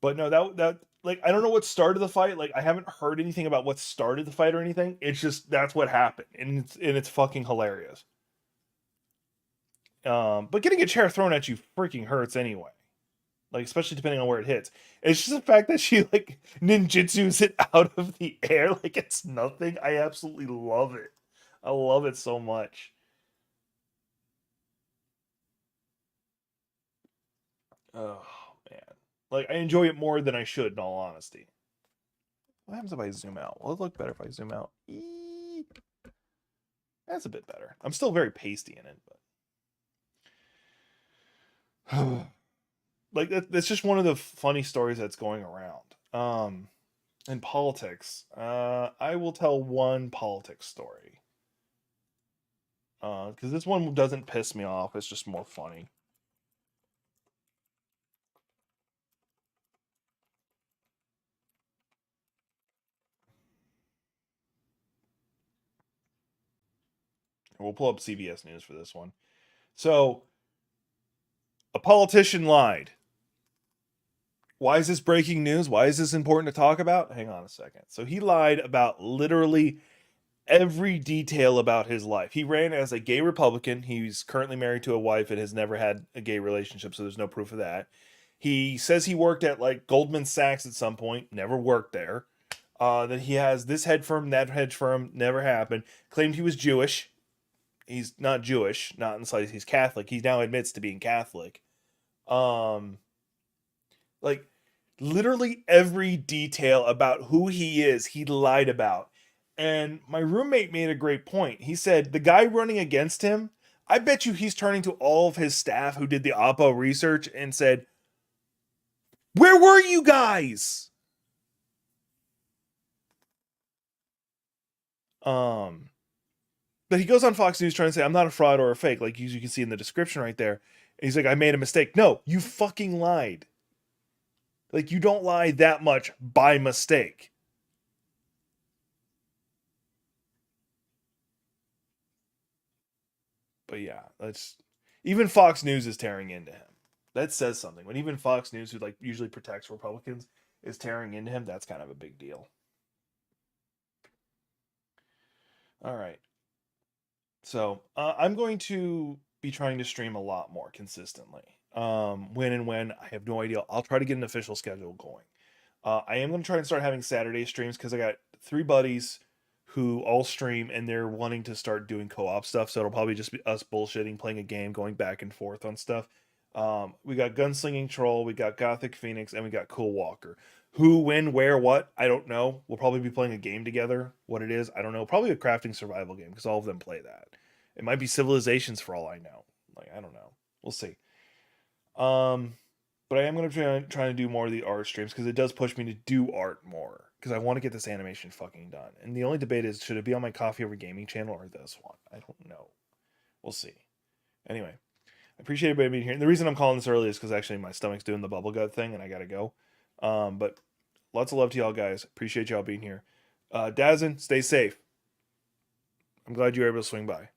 But no, that like, I don't know what started the fight. Like, I haven't heard anything about what started the fight or anything. It's just, that's what happened. And it's fucking hilarious. But getting a chair thrown at you freaking hurts anyway. Like, especially depending on where it hits. It's just the fact that she, like, ninjutsus it out of the air like it's nothing. I absolutely love it. I love it so much. Oh, man. Like, I enjoy it more than I should, in all honesty. What happens if I zoom out? Will it look better if I zoom out? Eek. That's a bit better. I'm still very pasty in it, but... like, that's just one of the funny stories that's going around. In politics, I will tell one politics story. Because this one doesn't piss me off. It's just more funny. We'll pull up CBS News for this one. So, a politician lied. Why is this breaking news? Why is this important to talk about? Hang on a second. So he lied about literally every detail about his life. He ran as a gay Republican. He's currently married to a wife and has never had a gay relationship, so there's no proof of that. He says he worked at like Goldman Sachs at some point, never worked there. That he has this hedge firm, that hedge firm, never happened. Claimed he was Jewish. He's not Jewish, not in the slightest. He's Catholic. He now admits to being Catholic. Like, literally every detail about who he is, he lied about. And my roommate made a great point. He said, the guy running against him, I bet you he's turning to all of his staff who did the Oppo research and said, where were you guys? But he goes on Fox News trying to say, I'm not a fraud or a fake, like you can see in the description right there. And he's like, I made a mistake. No, you fucking lied. Like, you don't lie that much by mistake. But yeah, that's... even Fox News is tearing into him. That says something. When even Fox News, who like usually protects Republicans, is tearing into him, that's kind of a big deal. All right. So, I'm going to be trying to stream a lot more consistently. When, I have no idea. I'll try to get an official schedule going. I am going to try and start having Saturday streams because I got 3 buddies who all stream and they're wanting to start doing co-op stuff. So it'll probably just be us bullshitting, playing a game, going back and forth on stuff. We got Gunslinging Troll, we got Gothic Phoenix, and we got Cool Walker. Who, when, where, what, I don't know. We'll probably be playing a game together. What it is, I don't know. Probably a crafting survival game because all of them play that. It might be Civilizations for all I know. Like, I don't know. We'll see. But I am going to try to do more of the art streams because it does push me to do art more. because I want to get this animation fucking done. And the only debate is, should it be on my Coffee Over Gaming channel or this one? I don't know. We'll see. Anyway, I appreciate everybody being here. And the reason I'm calling this early is because actually my stomach's doing the bubble gut thing and I gotta go. But lots of love to y'all guys. Appreciate y'all being here. Dazin, stay safe. I'm glad you were able to swing by.